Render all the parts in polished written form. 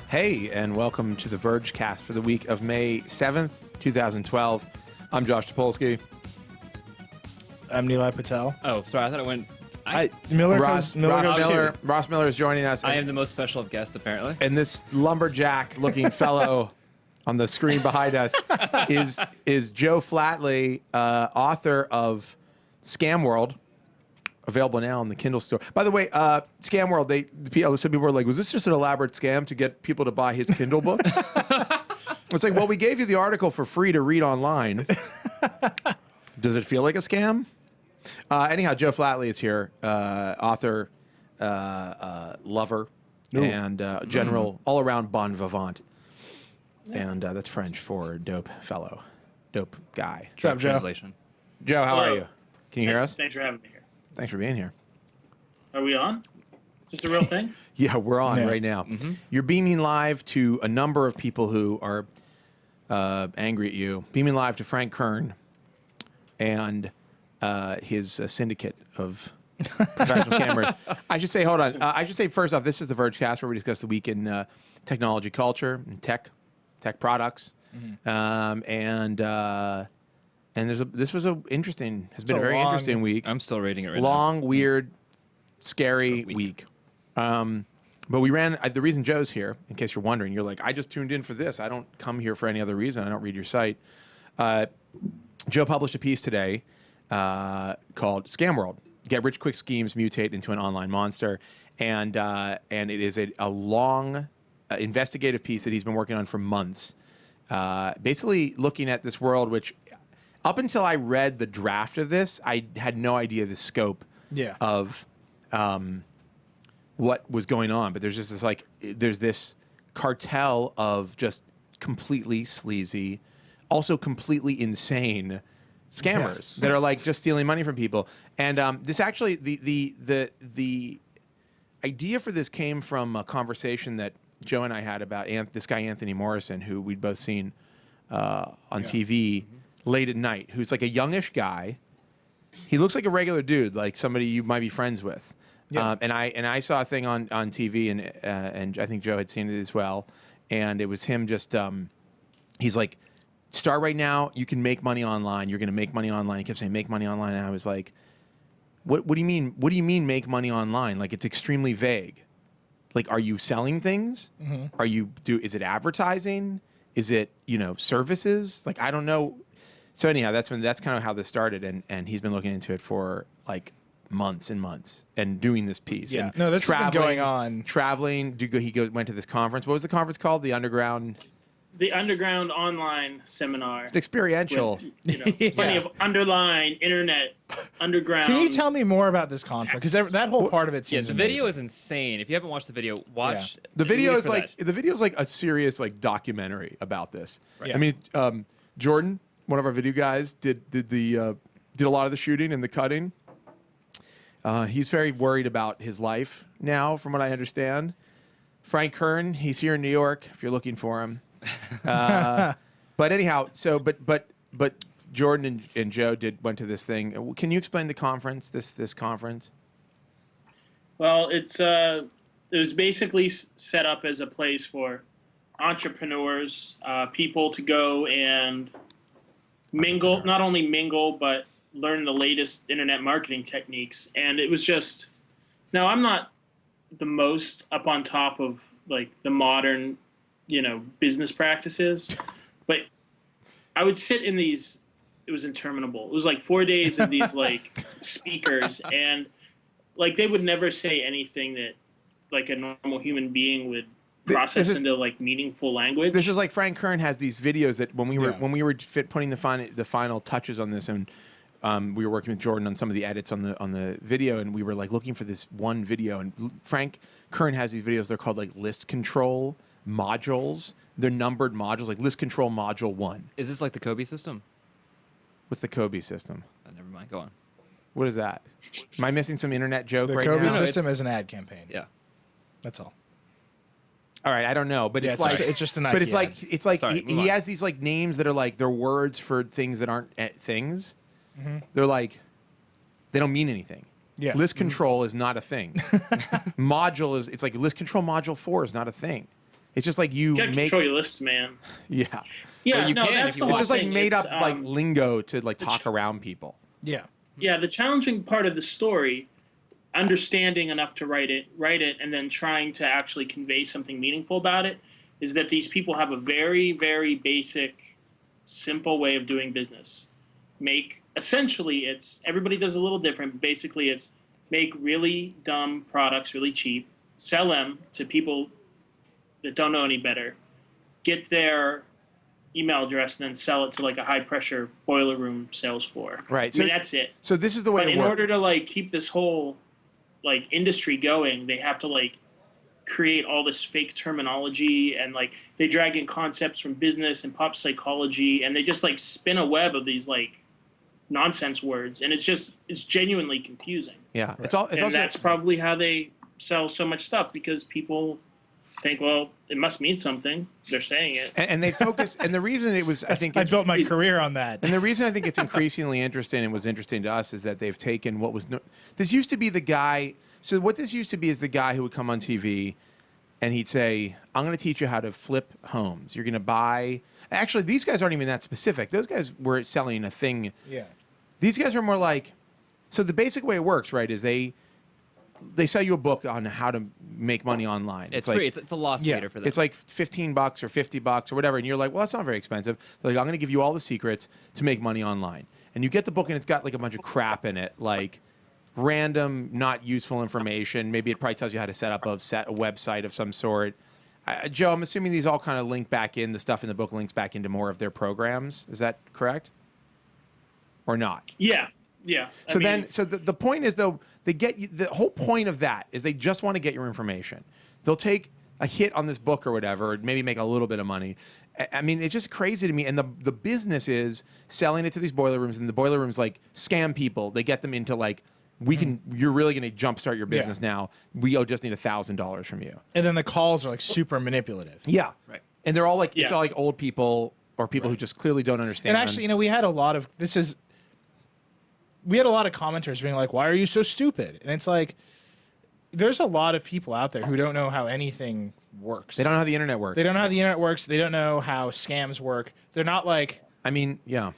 Hey, and welcome to the Vergecast for the week of May 7th, 2012. I'm Josh Topolsky. I'm Nilay Patel. Oh, sorry. I thought it went. Ross Miller is joining us. I am the most special of guests, apparently. And this lumberjack-looking fellow on the screen behind us is Joe Flatley, author of Scamworld, available now in the Kindle store. By the way, Scamworld, some people were like, was this just an elaborate scam to get people to buy his Kindle book? It's like, well, we gave you the article for free to read online. Does it feel like a scam? Anyhow, Joe Flatley is here, author, lover, and general, all-around bon vivant. And that's French for dope fellow, dope guy. What's up, Joe? Translation. Joe, how Hello. are you? Can you hear us? Thanks for having me here. Thanks for being here. Are we on? Is this a real thing? Yeah, we're on right now. You're beaming live to a number of people who are angry at you. Beaming live to Frank Kern and his syndicate of professional scammers. I should say, hold on. I should say, first off, this is the Vergecast where we discuss the week in technology culture and tech products. And this was has been a very interesting week. I'm still reading it right now. Long, weird, scary week. But we ran, the reason Joe's here, in case you're wondering, you're like, I just tuned in for this. I don't come here for any other reason. I don't read your site. Joe published a piece today called Scamworld. Get rich quick schemes mutate into an online monster. And it is a long investigative piece that he's been working on for months. Basically looking at this world, which up until I read the draft of this, I had no idea the scope of what was going on. But there's just this there's this cartel of just completely sleazy, also completely insane scammers that are like just stealing money from people. And this actually, the idea for this came from a conversation that Joe and I had about this guy Anthony Morrison, who we'd both seen on TV late at night, who's like a youngish guy. He looks like a regular dude, like somebody you might be friends with. And I saw a thing on TV, and I think Joe had seen it as well. And it was him just he's like, start right now. You can make money online. You're going to make money online. He kept saying, make money online. And I was like, what do you mean? What do you mean make money online? Like, it's extremely vague. Like, are you selling things? Are you is it advertising? Is it, services? Like, I don't know. So anyhow, that's kind of how this started. And he's been looking into it for like months and months and doing this piece. Yeah. And No, this has been going on. Traveling. Went to this conference. What was the conference called? The Underground. The Underground Online Seminar. It's experiential. With, plenty of underlying internet underground. Can you tell me more about this conference? Because that whole part of it Yeah, seems the amazing. video is insane. If you haven't watched the video, watch. The video at is least for that. like a serious like documentary about this. Right. I mean, Jordan, one of our video guys, did a lot of the shooting and the cutting. He's very worried about his life now, from what I understand. Frank Kern, he's here in New York. If you're looking for him. But anyhow, but Jordan and Joe went to this thing. Can you explain the conference? This conference? Well, it was basically set up as a place for entrepreneurs, people to go and mingle, not only mingle, but learn the latest internet marketing techniques. And it was just, now I'm not the most up on top of like the modern business practices, but I would sit in these, it was interminable. It was like 4 days of these like speakers, and like they would never say anything that like a normal human being would process into like meaningful language. This is like Frank Kern has these videos that when we were putting the final touches on this, and we were working with Jordan on some of the edits on the video, and we were like looking for this one video, and Frank Kern has these videos. They're called like list control modules. They're numbered modules, like list control module 1. Is this like the Kobe system? What's the Kobe system? Never mind. Go on. What is that? Am I missing some internet joke The right Kobe now? system is an ad campaign. Yeah. That's all. All right, I don't know, but Yeah, it's like it's just an but it's idea. like it's like Sorry, move he on. has these like names that are like they're words for things that aren't things. They're like they don't mean anything. Yeah. List control is not a thing. Module it's like list control module 4 is not a thing. It's just like you gotta make control your lists, man. yeah. Yeah, you no, can that's if the you whole It's just like thing. made It's, up like lingo to like talk ch- around people. Yeah. Yeah, the challenging part of the story, understanding enough to write it, and then trying to actually convey something meaningful about it, is that these people have a very, very basic, simple way of doing business. Essentially, it's everybody does a little different. Basically, it's make really dumb products really cheap, sell them to people that don't know any better, get their email address, and then sell it to like a high pressure boiler room sales floor. Right. I mean, that's it. So this is the way But it in works. order to like keep this whole like industry going, they have to like create all this fake terminology, and like they drag in concepts from business and pop psychology, and they just like spin a web of these like nonsense words, and it's genuinely confusing. Yeah. It's also That's probably how they sell so much stuff, because people think, well, it must mean something. They're saying it. and they focus and the reason it was I think I it's, built my career on that. and the reason I think it's increasingly interesting and was interesting to us is that they've taken what was this used to be the guy. So what this used to be is the guy who would come on TV and he'd say, I'm going to teach you how to flip homes. You're going to buy. Actually, these guys aren't even that specific. Those guys were selling a thing. Yeah. These guys are more like, so the basic way it works, right, is they sell you a book on how to make money online. It's like, free. It's a loss Yeah. leader for them. it's like $15 or $50 or whatever, and you're like, well, that's not very expensive. They're like, I'm going to give you all the secrets to make money online, and you get the book, and it's got like a bunch of crap in it, like random, not useful information. Maybe it probably tells you how to set up a website of some sort. Joe, I'm assuming these all kind of link back in. The stuff in the book links back into more of their programs. Is that correct, or not? Yeah. So the point is, though, they get you, the whole point of that is they just want to get your information. They'll take a hit on this book or whatever, or maybe make a little bit of money. I mean, it's just crazy to me. And the business is selling it to these boiler rooms, and the boiler rooms like scam people. They get them into like, you're really going to jumpstart your business now. We just need $1,000 from you. And then the calls are like super manipulative. Yeah. Right. And they're all like, it's Yeah. all like old people or people who just clearly don't understand. And actually, we had a lot of commenters being like, "Why are you so stupid?" And it's like, there's a lot of people out there who don't know how anything works. they don't know how the internet works. They don't know how the internet works. They don't know how scams work. They're not like. I mean, yeah.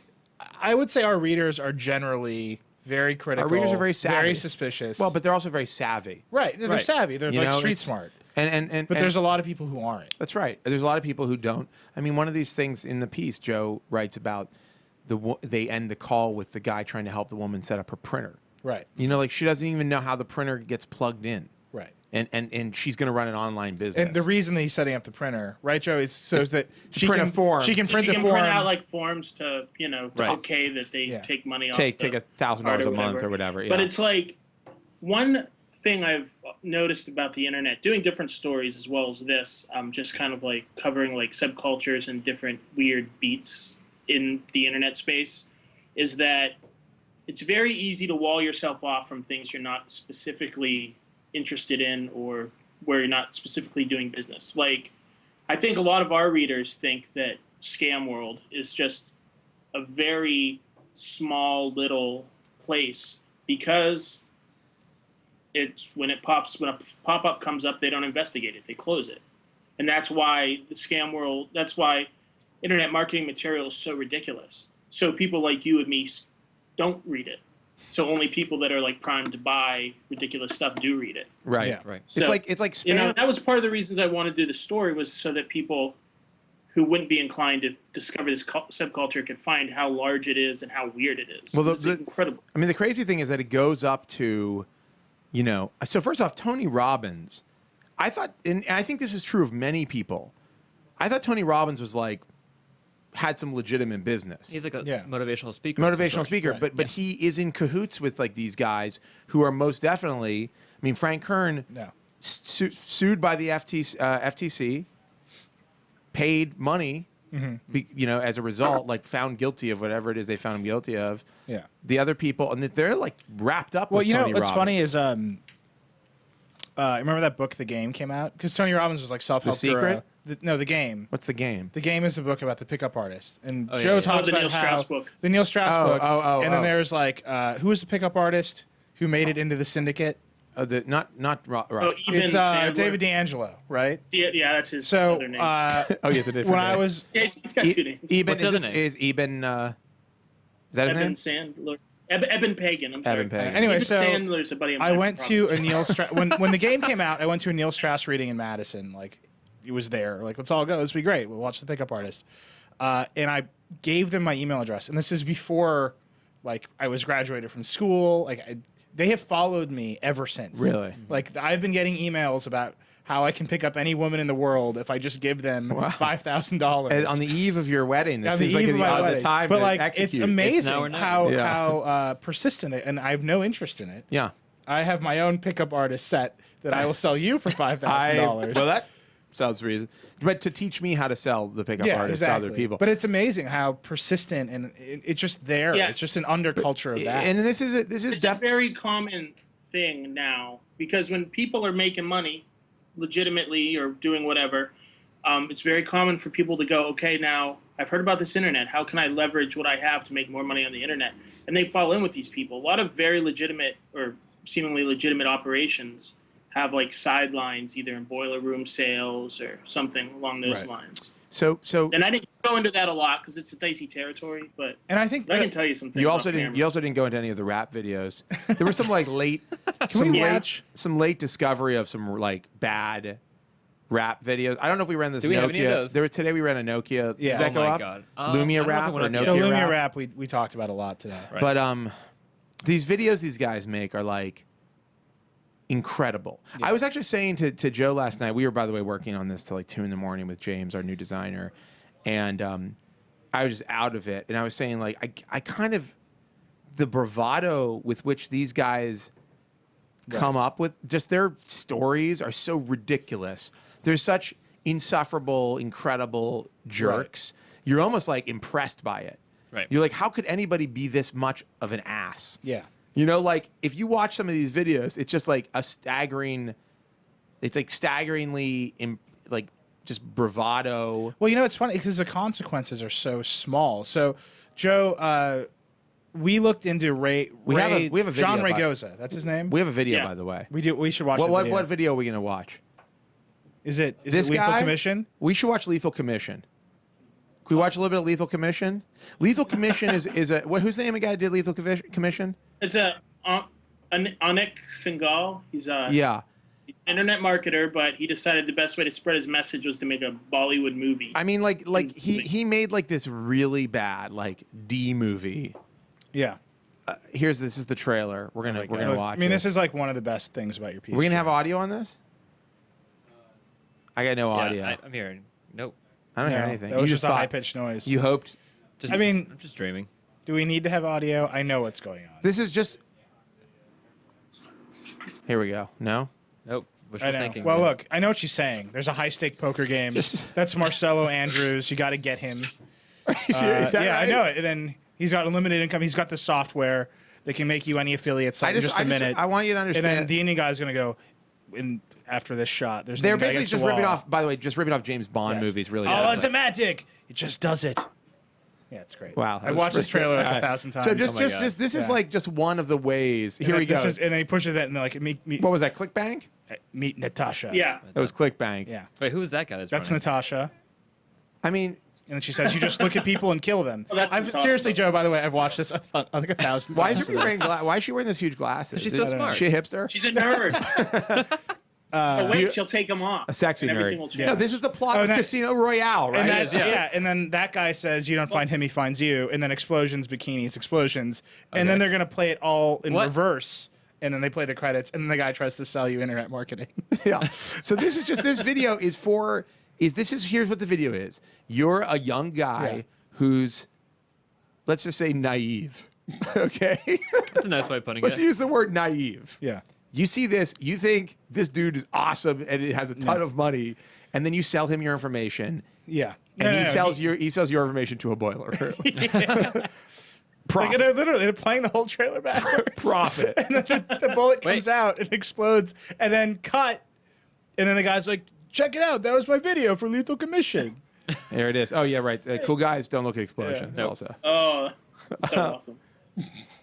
I would say our readers are generally very critical. Our readers are very savvy. very suspicious. Well, but they're also very savvy. right, they're Right. savvy. They're You like know, street it's- smart. And But there's a lot of people who aren't. That's right. There's a lot of people who don't. I mean, one of these things in the piece, Joe writes about they end the call with the guy trying to help the woman set up her printer. Right. You know, like she doesn't even know how the printer gets plugged in. Right. And she's going to run an online business. And the reason that he's setting up the printer, right, Joe, is so that she print a can form. She can So print she the can form. print out like forms to Right. okay that they Yeah. take money off. take the $1,000 card a month or whatever. Yeah. But it's like one thing I've noticed about the internet, doing different stories as well as this, just kind of like covering like subcultures and different weird beats in the internet space, is that it's very easy to wall yourself off from things you're not specifically interested in or where you're not specifically doing business. Like, I think a lot of our readers think that Scamworld is just a very small little place because when a pop-up comes up, they don't investigate it, they close it. And that's why that's why internet marketing material is so ridiculous. So people like you and me don't read it. So only people that are like primed to buy ridiculous stuff do read it. right. Yeah. Right. It's So, like spam. You know, that was part of the reasons I wanted to do the story, was so that people who wouldn't be inclined to discover this subculture could find how large it is and how weird it is. Well, It's incredible. I mean, the crazy thing is that it goes up to, so first off, Tony Robbins, I thought, and I think this is true of many people, I thought Tony Robbins was like, had some legitimate business. He's like a Yeah. motivational speaker. of some Motivational sort. speaker, Right, but he is in cahoots with like these guys who are most definitely, I mean, Frank Kern No. sued by the FTC, paid money, as a result, like found guilty of whatever it is they found him guilty of. Yeah. The other people, and they're like wrapped up. Well, with you know Tony what's funny Robbins. is remember that book, The Game, came out? Because Tony Robbins was like self-help The Secret? guru. The Game. What's the game? The Game is a book about the pickup artist, and Oh, yeah, Joe yeah. talks the about Neil how Strauss book. the Neil Strauss book. Oh, and then oh. there's like who was the pickup artist who made it into the syndicate? not Rush. Oh, Eben It's Sandler. David D'Angelo, right? Yeah, that's his So other name. Oh, yes, it is. when I was Yeah, he's got two names. Eben What's the other is, name? is Eben. Is that his Eben name? Sandler. Eben Pagan. I'm sorry. Eben Pagan. Anyway, Eben so Sandler's a buddy of mine. I went probably. to a Neil Strauss when the game came out. I went to a Neil Strauss reading in Madison. Like, it was there. Like, let's all go. This will be great. We'll watch the Pickup Artist. And I gave them my email address. And this is before, like, I was graduated from school. Like, they have followed me ever since. Really? Like, I've been getting emails about how I can pick up any woman in the world if I just give them $5,000 On the eve of your wedding, that on the seems like eve of my the wedding. time but to like, execute. it's amazing now or never. how persistent and I have no interest in it. Yeah. I have my own pickup artist set that I will sell you for $5,000. Well, that sounds reasonable. But to teach me how to sell the pickup artist to other people. But it's amazing how persistent and it's just there. Yeah. It's just an underculture of that. And this is It's a definitely very common thing now because when people are making money legitimately or doing whatever, it's very common for people to go, okay, now I've heard about this internet. How can I leverage what I have to make more money on the internet? And they fall in with these people. A lot of very legitimate or seemingly legitimate operations have like sidelines, either in boiler room sales or something along those Right. lines. so. And I didn't go into that a lot because it's a dicey territory, but And I think I can tell you something. You also didn't go into any of the rap videos. There was some like late some late discovery of some like bad rap videos. I don't know if we ran this Do we have any of Nokia. those? Today we ran a Nokia. Yeah. Did that Oh go my up? God. Lumia I don't know if rap I or wanna Nokia get- the Lumia rap? rap we talked about a lot today. Right. But these videos these guys make are like incredible. I was actually saying to Joe last night, we were, by the way, working on this till like 2 a.m. with James, our new designer. And I was just out of it. And I was saying, like, I kind of, the bravado with which these guys come up with, just their stories are so ridiculous. They're such insufferable, incredible jerks. You're almost like impressed by it. Right. You're like, how could anybody be this much of an ass? Yeah. You know, like if you watch some of these videos, it's just like a staggering. It's like staggeringly, like just bravado. Well, you know, it's funny because the consequences are so small. So, Joe, we looked into Ray. We have a video John about- Ragosa. That's his name. We have a video, Yeah. by the way. We do. We should watch. What video are we gonna watch? Is it? Is This it Lethal guy? Commission? We should watch Lethal Commission. Can we watch a little bit of Lethal Commission? Lethal Commission is a who's the name of the guy who did Lethal Commission? It's Anik Singhal. He's a Yeah. he's an internet marketer, but he decided the best way to spread his message was to make a Bollywood movie. I mean, like he made like this really bad like D movie. Yeah. This is the trailer. We're gonna watch. I mean, this is like one of the best things about your piece. We're gonna have audio on this. I got no audio. Yeah, I'm hearing. Nope. I don't hear anything. That was You just a thought- high pitched noise. You hoped. Just, I mean- I'm just dreaming. Do we need to have audio? I know what's going on. This is just. Here we go. No. Nope. I Wishful know. thinking. Well, look, I know what she's saying. There's a high stake poker game. Just- That's Marcelo Andrews. You got to get him. Are you serious? Is that Yeah, I right? know it. And then he's got unlimited income. He's got the software that can make you any affiliate site in just a minute. I want you to And understand. then the Indian guy's going to go in after this shot. There's They're the guy basically against the just ripping wall. off. By the way, just ripping off James Bond Yes. movies. Really. Oh, does. it's a magic. It just does it. Yeah, it's great. Wow. that I've was watched this pretty trailer good. like All right. 1,000 times. So just, Oh my just, God. just this is Yeah. like just one of the ways. And Here then we go. and then he pushes it and like meet What was that? ClickBank? Natasha. Yeah. That was ClickBank. Yeah. Wait, who was that guy? That's running? Natasha. I mean, And then she says, "You just look at people and kill them." Well, that's I've Natasha. seriously, Joe. By the way, I've watched this like 1,000 why times. is she wearing why is she wearing those huge glasses? She's so smart. Is she a hipster? She's a nerd. Oh, wait, she'll take him off. A sexy and everything nerd. will change. Yeah. No, this is the plot Oh, of that- Casino Royale, right? And that's, Yeah. yeah. And then that guy says, "You don't find him, he finds you." And then explosions, bikinis, explosions. And then Okay. they're gonna play it all in What? reverse. And then they play the credits. And then the guy tries to sell you internet marketing. Yeah. So this is just this video is for here's what the video is. You're a young guy Yeah. who's, let's just say, naive. Okay. That's a nice way of putting Let's it. use the word naive. Yeah. You see this, you think this dude is awesome and it has a ton of money, and then you sell him your information, Yeah. and No, he no, sells your information to a boiler room. Like, Profit. they're playing the whole trailer backwards. Profit. And then the bullet comes Wait. out and explodes, and then cut. And then the guy's like, "Check it out. That was my video for Lethal Commission." There it is. Oh yeah, right. Cool guys don't look at explosions. Nope. Also, Oh, so awesome.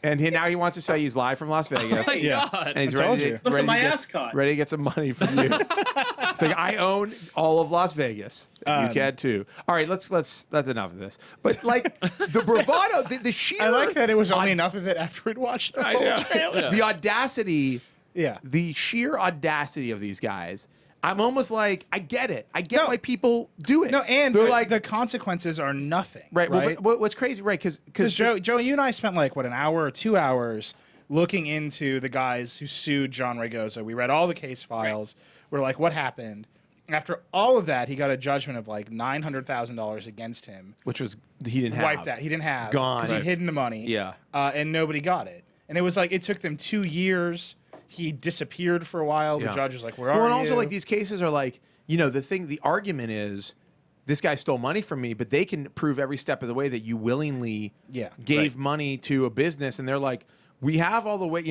And now he wants to sell you he's live from Las Oh Vegas. my Yeah. God. And he's I told ready you. to, Look at my get, ascot. ready to get some money from you. It's like, I own all of Las Vegas. You can too. All right, that's enough of this. But like the bravado, the sheer. I like that it was only enough of it after we'd watched the whole trailer. Yeah. The audacity, Yeah. the sheer audacity of these guys. I'm almost like, I get it. I get why people do it. No, and they're the, like, the consequences are nothing. right. Right. Well, what's crazy, right? Because Joe, you and I spent like what, an hour or 2 hours looking into the guys who sued John Ragosa. We read all the case files. We're like, what happened? After all of that, he got a judgment of like $900,000 against him. which was he didn't have. Wiped that. He didn't have. It's gone. Because Right. he'd hidden the money. Yeah. And nobody got it. And it was like, it took them 2 years. He disappeared for a while. The Yeah. judge was like, where are you? Well, and also like these cases are like, the argument is this guy stole money from me, but they can prove every step of the way that you willingly gave money to a business, and they're like, we have all the way,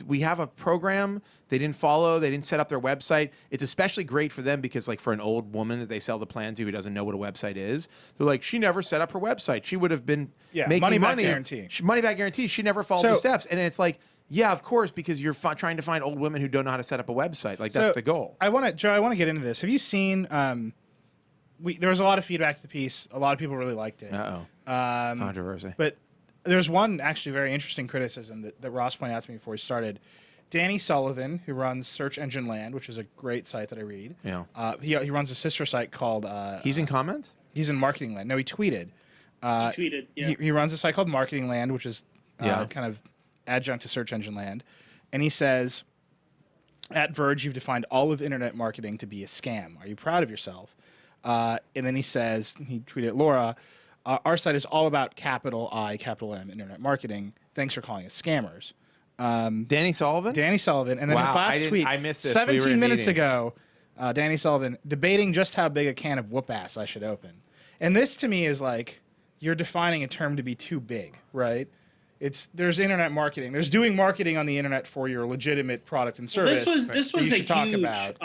we have a program they didn't follow, they didn't set up their website. It's especially great for them because like for an old woman that they sell the plan to who doesn't know what a website is, they're like, she never set up her website. She would have been making money money. back guarantee. Money back guarantee. She never followed the steps, and it's like, yeah, of course, because you're trying to find old women who don't know how to set up a website. Like that's the goal. Joe, I want to get into this. Have you seen? There was a lot of feedback to the piece. A lot of people really liked it. Controversy. But there's one actually very interesting criticism that Ross pointed out to me before he started. Danny Sullivan, who runs Search Engine Land, which is a great site that I read. Yeah. He runs a sister site called. He's in comments. He's in Marketing Land. No, he tweeted. He tweeted. Yeah. He runs a site called Marketing Land, which is kind of adjunct to Search Engine Land, and he says, "At Verge, you've defined all of internet marketing to be a scam. Are you proud of yourself?" And then he says, he tweeted, "Laura, our site is all about capital I, capital M internet marketing. Thanks for calling us scammers." Danny Sullivan. Danny Sullivan, and then his Wow, last tweet, I missed this. We were 17 in minutes meetings. ago, Danny Sullivan debating just how big a can of whoop ass I should open. And this to me is like, you're defining a term to be too big, right? There's internet marketing. There's doing marketing on the internet for your legitimate product and service. This that was you a should talk huge. about.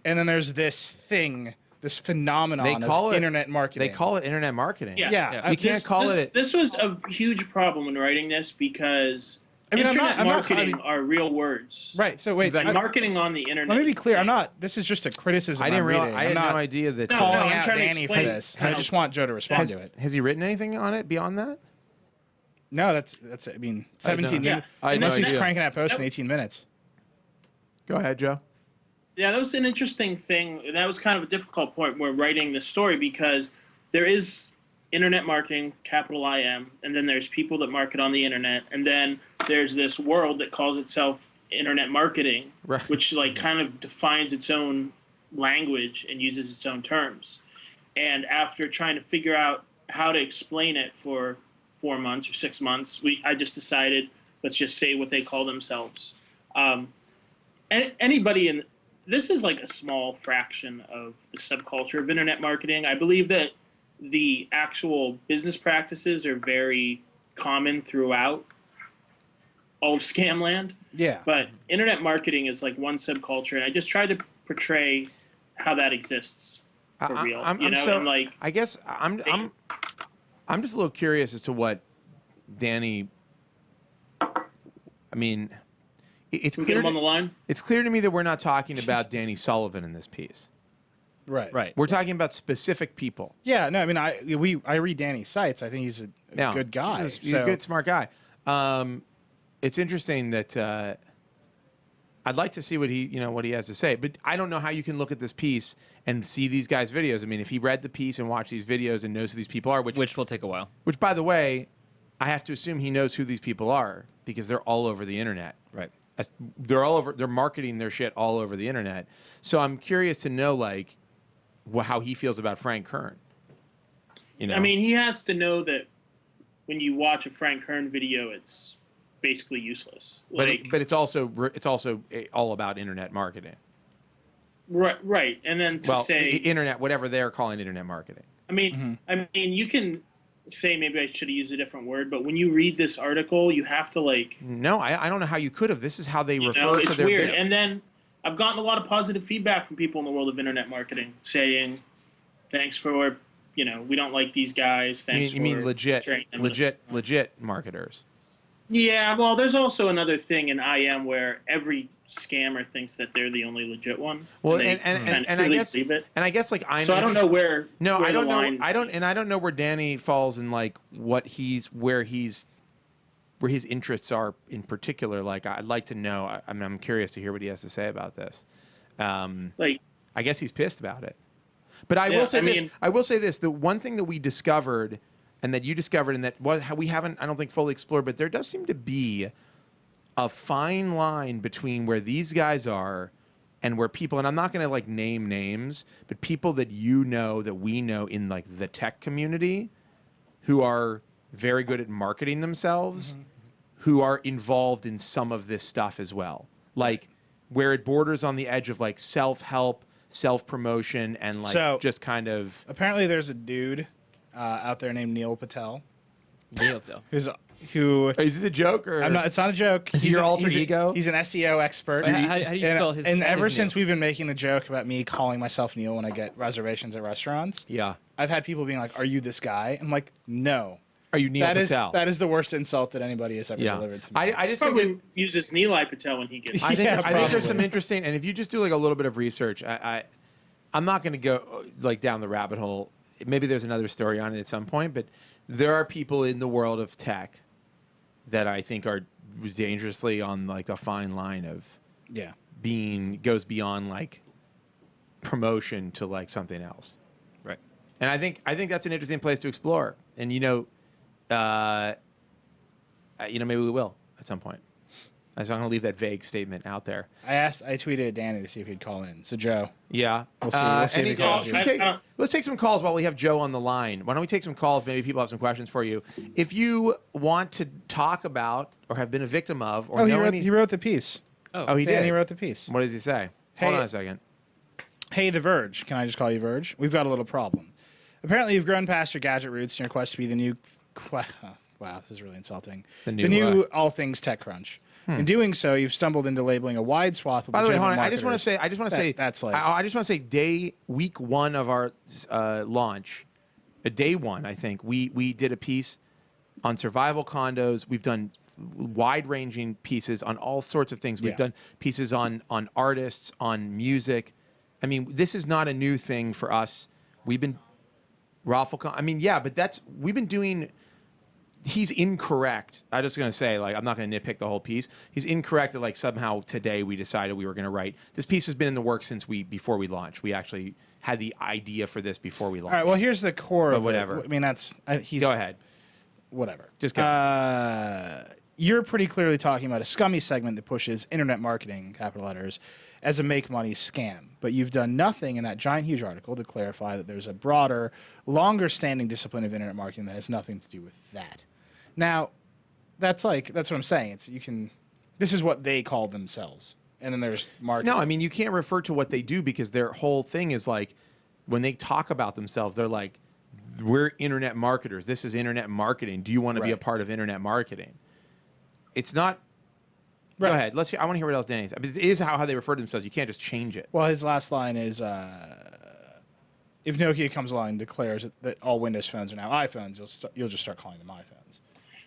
And then there's this thing, this phenomenon of internet marketing. They call it internet marketing. Yeah. You can't call it. This was a huge problem when writing this because internet I'm not- marketing are real words. Right. So wait, And marketing on the internet. let me be is clear. thing. this is just a criticism. I didn't I'm realize. reading. I I'm had not no idea that. No, calling I'm out trying to Danny for explain- this. I just want Joe to respond to it. Has he written anything on it beyond that? No, that's. I mean, 17 minutes. I had no Unless he's idea. cranking that post in 18 minutes. Go ahead, Joe. Yeah, that was an interesting thing. That was kind of a difficult point when writing this story because there is internet marketing, capital IM, and then there's people that market on the internet, and then there's this world that calls itself internet marketing, Right. which like kind of defines its own language and uses its own terms. And after trying to figure out how to explain it for 4 months or 6 months, I just decided, let's just say what they call themselves. Anybody in this is like a small fraction of the subculture of internet marketing. I believe that the actual business practices are very common throughout all of Scamland. Yeah. But internet marketing is like one subculture, and I just tried to portray how that exists for real. And like, I guess I'm just a little curious as to what Danny. I mean, it's we clear. get him on the line. It's clear to me that we're not talking about Danny Sullivan in this piece. Right. Right. We're talking about specific people. Yeah. No, I mean, I read Danny's sites. I think he's a good guy. He's a good, smart guy. It's interesting that I'd like to see what he has to say, but I don't know how you can look at this piece and see these guys' videos. I mean, if he read the piece and watched these videos and knows who these people are, Which will take a while. which by the way, I have to assume he knows who these people are because they're all over the internet. Right. They're all over. They're marketing their shit all over the internet. So I'm curious to know like how he feels about Frank Kern. I mean, he has to know that when you watch a Frank Kern video, it's basically useless. But Like, but it's also all about internet marketing. right, and then to say internet, whatever they're calling internet marketing. I mean, you can say maybe I should have used a different word, but when you read this article, you have to like. No, I don't know how you could have. This is how they refer to It's their. weird. And then I've gotten a lot of positive feedback from people in the world of internet marketing, saying, "Thanks for, we don't like these guys. Thanks." You mean for legit training them." legit marketers? Yeah, well, there's also another thing in IM where every scammer thinks that they're the only legit one. Well, they and I truly guess believe it. and I guess like I'm So I don't know where. no, where I don't the know. line I don't is. and I don't know where Danny falls in like where his interests are in particular. Like I'd like to know. I'm curious to hear what he has to say about this. Like, I guess he's pissed about it. But I Yeah, will say I this. mean- I will say this. The one thing that we discovered, and that you discovered, and that we haven't, I don't think, fully explored, but there does seem to be a fine line between where these guys are and where people, and I'm not going to like name names, but people that that we know in like the tech community, who are very good at marketing themselves, who are involved in some of this stuff as well, like where it borders on the edge of like self-help, self-promotion, and like So- just kind of. Apparently, there's a dude out there named Neil Patel Deal, though. who. Is this a joke or? I'm not. It's not a joke. Is he He's your a- alter he's a- ego? He's an SEO expert. How do you spell his? And ever his since name? we've been making the joke about me calling myself Neil when I get reservations at restaurants, Yeah. I've had people being like, "Are you this guy?" I'm like, "No." Are you Neil Patel? That is the worst insult that anybody has ever yeah. delivered to me. I just think Probably uses Nilay Patel when he gets. I think Yeah, I think there's some probably. interesting, and if you just do like a little bit of research, I'm not going to go like down the rabbit hole. Maybe there's another story on it at some point, but there are people in the world of tech that I think are dangerously on like a fine line of yeah. goes beyond like promotion to like something else. Right. And I think that's an interesting place to explore. And maybe we will at some point. I'm going to leave that vague statement out there. I tweeted at Danny to see if he'd call in. So Joe, Yeah. We'll see if Any he calls calls? you. Should we let's take some calls while we have Joe on the line. Why don't we take some calls? Maybe people have some questions for you. If you want to talk about or have been a victim of or know he wrote the piece. Oh, he Danny did. wrote the piece. What does he say? Hey- Hold on a second. Hey, The Verge. Can I just call you Verge? We've got a little problem. Apparently, you've grown past your gadget roots in your quest to be the new. Wow, this is really insulting. The new what? all things TechCrunch. In doing so, you've stumbled into labeling a wide swath of. By the way, hold on. legitimate I just want to marketers. say. That's like. I just want to say, week one of our launch, day one, I think we did a piece on survival condos. We've done wide-ranging pieces on all sorts of things. We've Yeah. done pieces on artists, on music. I mean, this is not a new thing for us. We've been raffle. I mean, yeah, but we've been doing. He's incorrect. I'm just gonna say, like, I'm not gonna nitpick the whole piece. He's incorrect that like somehow today we decided we were gonna write this piece. Has been in the works since before we launched. We actually had the idea for this before we launched. All right. Well, here's the core of whatever. it. I mean, he's. Go ahead. Whatever. Just go. You're pretty clearly talking about a scummy segment that pushes internet marketing, capital letters, as a make money scam. But you've done nothing in that giant, huge article to clarify that there's a broader, longer standing discipline of internet marketing that has nothing to do with that. Now, that's what I'm saying. This is what they call themselves. And then there's marketing. No, I mean you can't refer to what they do because their whole thing is like when they talk about themselves, they're like, "We're internet marketers. This is internet marketing. Do you want to be a Right. part of internet marketing?" It's not. Right. Go ahead. Let's hear. I want to hear what else Danny said. It is how they refer to themselves. You can't just change it. Well, his last line is, if Nokia comes along and declares that all Windows phones are now iPhones, you'll just start calling them iPhones.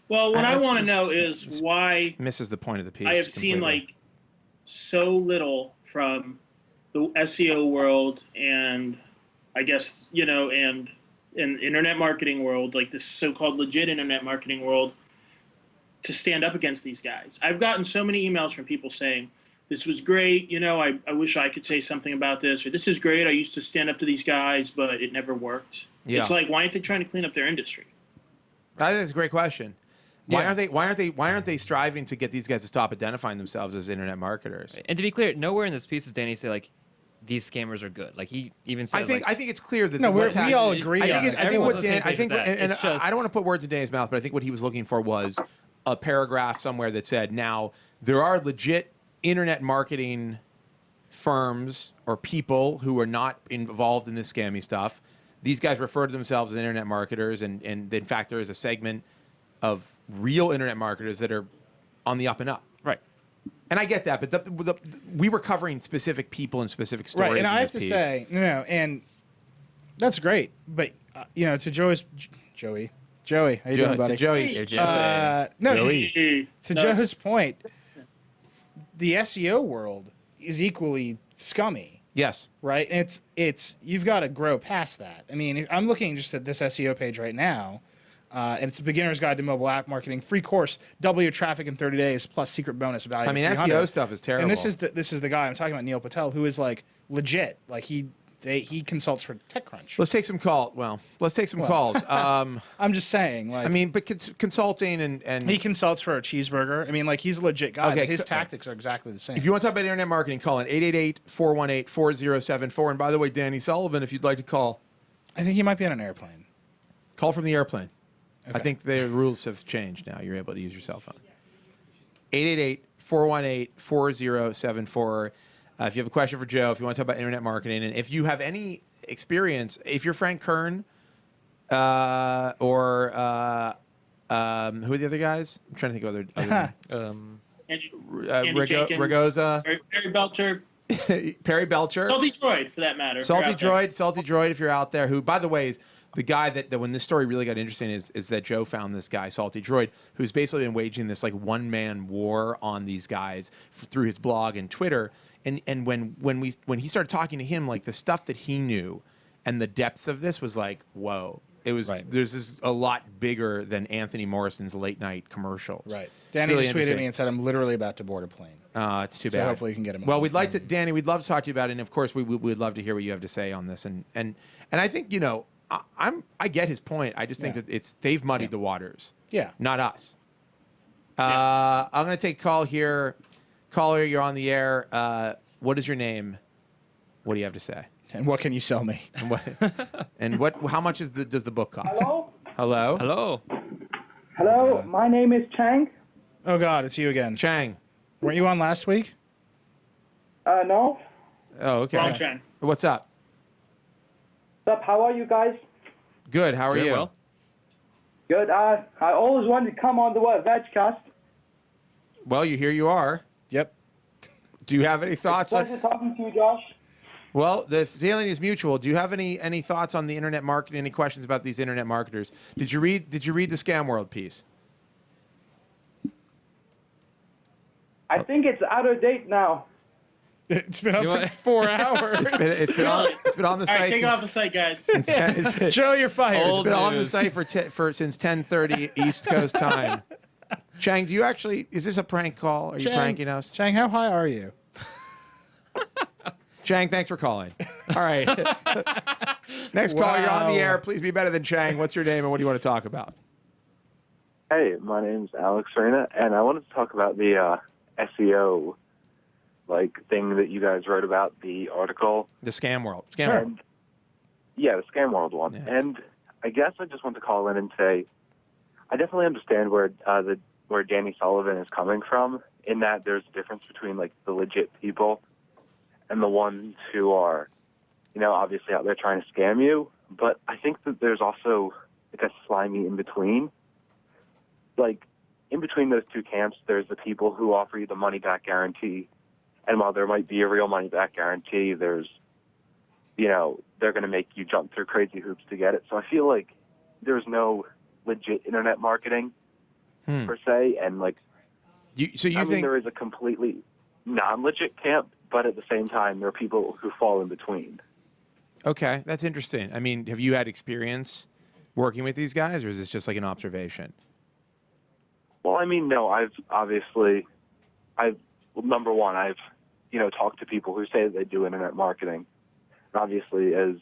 Well, what I That's- want to know is why Misses the point of the piece. I have seen completely. like so little from the SEO world and I guess and internet marketing world, like this so-called legit internet marketing world, to stand up against these guys. I've gotten so many emails from people saying, "This was great. I wish I could say something about this," or "This is great. I used to stand up to these guys, but it never worked." Yeah. It's like, why aren't they trying to clean up their industry? I think that's a great question. Why Yeah. aren't they striving to get these guys to stop identifying themselves as internet marketers? And to be clear, nowhere in this piece does Danny say like these scammers are good. Like he even says. I think it's clear that No, what's we happening- all agree I on think, it. I think Everyone's what on the Dan, same I page think, with that. and It's just- I don't want to put words in Danny's mouth, but I think what he was looking for was a paragraph somewhere that said, "Now there are legit internet marketing firms or people who are not involved in this scammy stuff. These guys refer to themselves as internet marketers, and in fact, there is a segment of real internet marketers that are on the up and up." right. And I get that, but we were covering specific people and specific stories. Right, and in I have this to piece. say, and that's great. But to Joey, Joey, how you doing, buddy? Joey. You're Joey. No, Joey. to Joe's point, the SEO world is equally scummy, Yes. right? And it's you've got to grow past that. I mean, I'm looking just at this SEO page right now, and it's a beginner's guide to mobile app marketing, free course, double your traffic in 30 days plus secret bonus value. I mean, of 300. SEO stuff is terrible. And this is the guy I'm talking about, Neil Patel, who is like legit. Like he consults for TechCrunch. Let's take some calls. I'm just saying, like, I mean, but consulting and he consults for a cheeseburger. I mean, like, he's a legit guy. Okay, But his tactics are exactly the same. if you want to talk about internet marketing, call in 888-418-4074. And by the way, Danny Sullivan, if you'd like to call, I think he might be on an airplane. call from the airplane. Okay. I think the rules have changed now. You're able to use your cell phone. 888-418-4074. If you have a question for Joe, if you want to talk about internet marketing, and if you have any experience, if you're Frank Kern or who are the other guys? I'm trying to think of other Andy Jenkins, Ragoza, Barry Belcher, Perry Belcher, Salty Droid, for that matter. Salty Droid, if you're out there, who, by the way, is the guy that when this story really got interesting is that Joe found this guy, Salty Droid, who's basically been waging this like one-man war on these guys through his blog and Twitter. And when he started talking to him, like the stuff that he knew and the depths of this was like, whoa. It was There's this a lot bigger than Anthony Morrison's late night commercials. Right. Danny really just tweeted me and said, I'm literally about to board a plane. It's too bad. So hopefully you can get him Well, on. we'd like to, Danny. We'd love to talk to you about it, and of course, we'd love to hear what you have to say on this. And I think I get his point. I just think that they've muddied the waters. Yeah. Not us. I'm going to take a call here. Caller, you're on the air. What is your name? What do you have to say? And what can you sell me? And what? How much does the book cost? Hello? Hello? Hello. Hello, my name is Chang. Oh, God, it's you again. Chang. Weren't you on last week? No. Oh, okay. Wrong Chang. What's up? What's up? How are you guys? Good. How are Doing you? well. Good. I always wanted to come on the Vergecast. Well, here you are. Yep. Do you have any thoughts Pleasure talking to you, Josh. Well, the feeling is mutual. Do you have any thoughts on the internet marketing? Any questions about these internet marketers? Did you read the Scamworld piece? I think it's out of date now. It's been up for 4 hours. It's been on the All right, site. take it off the site, guys. Since 10, Joe, you're fired. it's Old been on the news. site since 10:30 East Coast time. Chang, do you actually? Is this a prank call? Are you pranking us? Chang, how high are you? Chang, thanks for calling. All right. Next call, you're on the air. Please be better than Chang. What's your name and what do you want to talk about? Hey, my name's Alex Reyna, and I wanted to talk about the SEO thing that you guys wrote about, the article. The Scamworld. And, yeah, the Scamworld one. Yes. And I guess I just want to call in and say I definitely understand where Danny Sullivan is coming from, in that there's a difference between the legit people and the ones who are, obviously out there trying to scam you. But I think that there's also a slimy in between. In between those two camps, there's the people who offer you the money-back guarantee. And while there might be a real money-back guarantee, there's, they're going to make you jump through crazy hoops to get it. So I feel like there's no legit internet marketing per se. And you think there is a completely non-legit camp, but at the same time, there are people who fall in between. Okay, that's interesting. I mean, have you had experience working with these guys, or is this just like an observation? Well, no, number one, I've talked to people who say that they do internet marketing. And obviously, as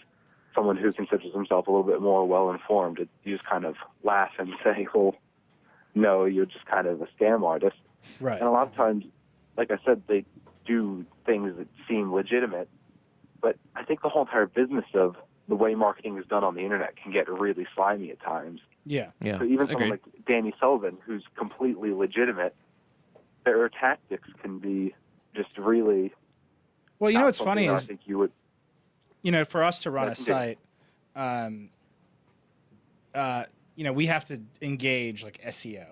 someone who considers himself a little bit more well-informed, you just kind of laugh and say, well, no, you're just kind of a scam artist. Right. And a lot of times, like I said, they do things that seem legitimate. But I think the whole entire business of the way marketing is done on the internet can get really slimy at times. Yeah. Yeah. So even someone Agreed. like Danny Sullivan, who's completely legitimate, their tactics can be just really. Well, what's funny I is, think you would. for us to run a That's site, we have to engage SEO.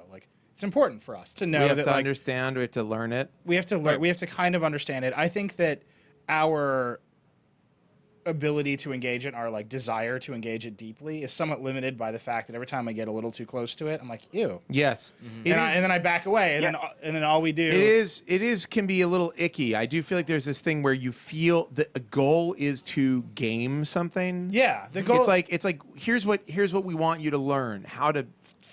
It's important for us to know We have that to understand. We have to learn it. we have to learn. We have to kind of understand it. I think that our ability to engage it, our like desire to engage it deeply, is somewhat limited by the fact that every time I get a little too close to it, I'm like, ew. Yes. It And, is- and then I back away, and then all we do. It is can be a little icky. I do feel like there's this thing where you feel that a goal is to game something. Yeah, the goal. It's like here's what we want you to learn, how to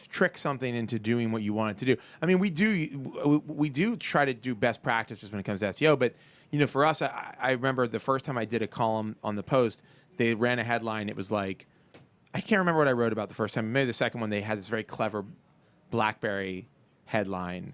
trick something into doing what you want it to do. I mean, we do try to do best practices when it comes to SEO, but you know, for us, I remember the first time I did a column on the Post, they ran a headline. It was like, I can't remember what I wrote about the first time. Maybe the second one, they had this very clever BlackBerry headline.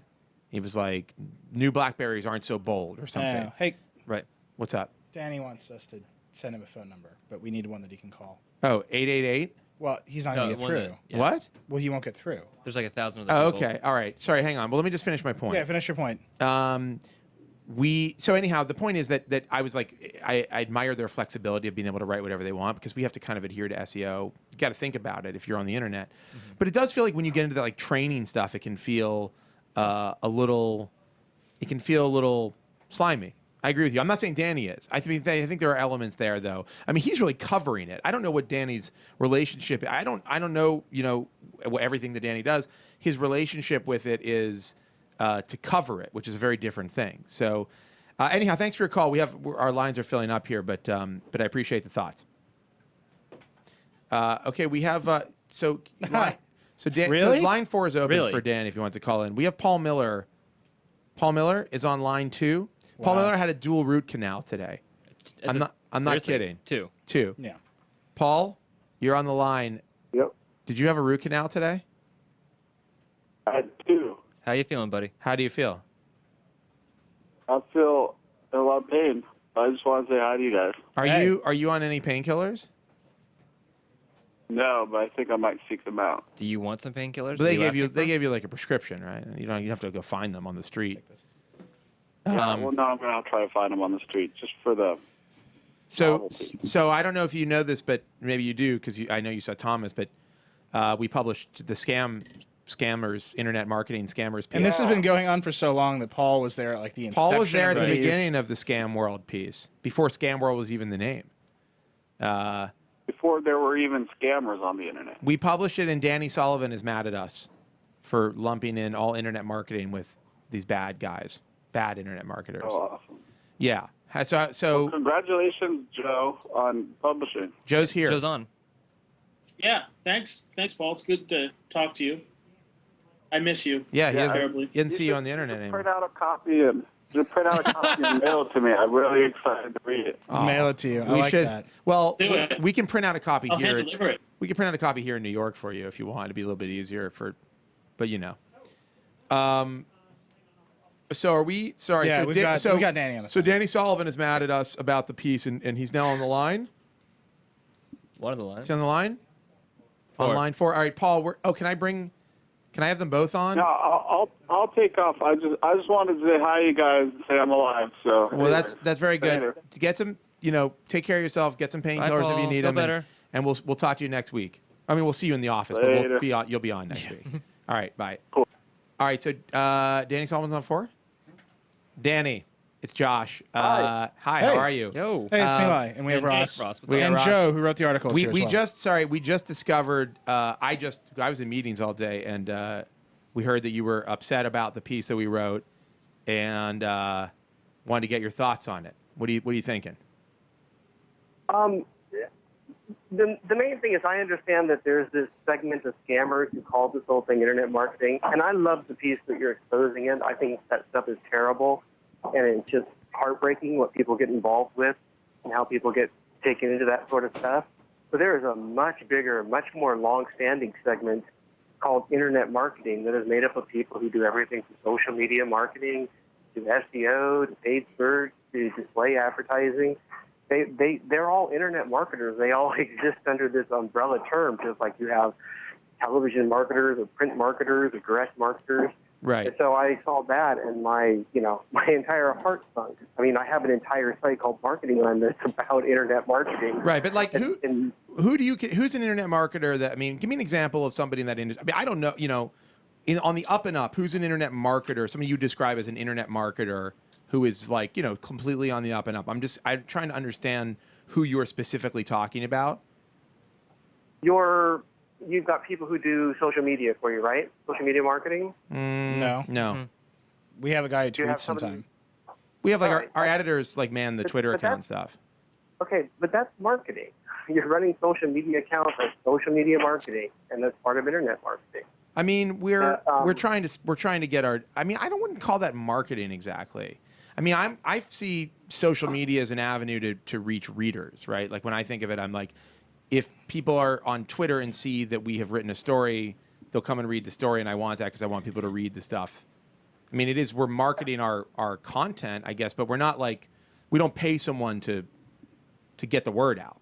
It was like, new BlackBerries aren't so bold or something. Hey, Right. What's up? Danny wants us to send him a phone number, but we need one that he can call. Oh, 888? Well, he's not No, going to the get one through. that- yeah. What? Well, he won't get through. There's like 1,000 other Oh, people. okay. All right. Sorry, hang on. Well, let me just finish my point. Yeah, finish your point. So anyhow, the point is that I was like, I admire their flexibility of being able to write whatever they want, because we have to kind of adhere to SEO. You got to think about it if you're on the internet. But it does feel like when you get into that like training stuff, it can feel a little slimy. I agree with you. I'm not saying Danny is. I think there are elements there, though. I mean, he's really covering it. I don't know what Danny's relationship. I don't know. You know, everything that Danny does. His relationship with it is to cover it, which is a very different thing. So, anyhow, thanks for your call. Our lines are filling up here, but I appreciate the thoughts. Okay, we have so Really? line 4 is open Really? for Dan if you want to call in. We have Paul Miller. Paul Miller is on line 2. Paul Wow. Miller had a dual root canal today. I'm not Seriously? kidding. 2. 2. Yeah. Paul, you're on the line. Yep. Did you have a root canal today? I do. How you feeling, buddy? How do you feel? I feel a lot of pain. I just want to say hi to you guys. Hey. Are you on any painkillers? No, but I think I might seek them out. Do you want some painkillers? But Are asking for they them? gave you like a prescription, right? You have to go find them on the street. Yeah, well, no, I'm going to try to find them on the street just for the So I don't know if you know this, but maybe you do, because I know you saw Thomas. But we published the scammers, internet marketing scammers piece. And this has been going on for so long that Paul was there at like the inception. Paul was there at the of these. beginning of the Scamworld piece, before Scamworld was even the name. before there were even scammers on the internet. We published it, and Danny Sullivan is mad at us for lumping in all internet marketing with these bad guys, bad internet marketers. Oh, awesome. Yeah. So Congratulations, Joe, on publishing. Joe's here. Joe's on. Yeah, thanks, Paul. It's good to talk to you. I miss you. Yeah, he Yeah. doesn't, Terribly. he doesn't see you on the internet Print anymore. out a copy and mail it to me. I'm really excited to read it. Oh, Mail it to you. I we like should. that. Well, Do it. we can print out a copy I'll here. hand deliver it. We can print out a copy here in New York for you if you want. It'd be a little bit easier but you know. So are we? Sorry. Yeah, so we got Danny on the So phone. Danny Sullivan is mad at us about the piece, and he's now on the line. One of the lines. Is he on the line? On 4. line 4. All right, Paul. Can I have them both on? No, I'll take off. I just wanted to say hi to you guys and say I'm alive. So Well, that's very good. Later. To get some, take care of yourself. Get some Bye, painkillers if you Paul. need Feel them. better. And we'll talk to you next week. I mean, we'll see you in the office, but Later. you'll be on next week. All right, bye. Cool. All right, so Danny Sullivan's on 4. Danny, it's Josh. Hi. Hi. Hey. How are you? Yo. Hey, it's Um, Eli, and we have And Ross. Ross, what's We up? got And Ross. Joe, who wrote the article. We just discovered. I was in meetings all day, and we heard that you were upset about the piece that we wrote, and wanted to get your thoughts on it. What are you thinking? The main thing is I understand that there's this segment of scammers who call this whole thing internet marketing, and I love the piece that you're exposing it. I think that stuff is terrible, and it's just heartbreaking what people get involved with and how people get taken into that sort of stuff. But there is a much bigger, much more long-standing segment called internet marketing that is made up of people who do everything from social media marketing to SEO to paid search to display advertising. They're all internet marketers. They all exist under this umbrella term, just like you have television marketers or print marketers or direct marketers. Right. And so I saw that, and my entire heart sunk. I mean, I have an entire site called Marketing Land that's about internet marketing. Right, but like who's an And internet marketer that? I mean, give me an example of somebody in that industry. I mean, I don't know. on the up and up, who's an internet marketer? Somebody you describe as an internet marketer who is like, completely on the up and up. I'm trying to understand who you're specifically talking about. You've got people who do social media for you, right? Social media marketing? No. No. We have a guy who Do you have tweets somebody- sometime. We have like All right. our editors like man the Twitter but account and that's- stuff. Okay, but that's marketing. You're running social media accounts as social media marketing, and that's part of internet marketing. I mean, we're trying to get our. I mean, I wouldn't call that marketing exactly. I mean, I see social media as an avenue to reach readers, right? Like when I think of it, I'm like, if people are on Twitter and see that we have written a story, they'll come and read the story, and I want that because I want people to read the stuff. I mean, we're marketing our content, I guess, but we're not like, we don't pay someone to get the word out.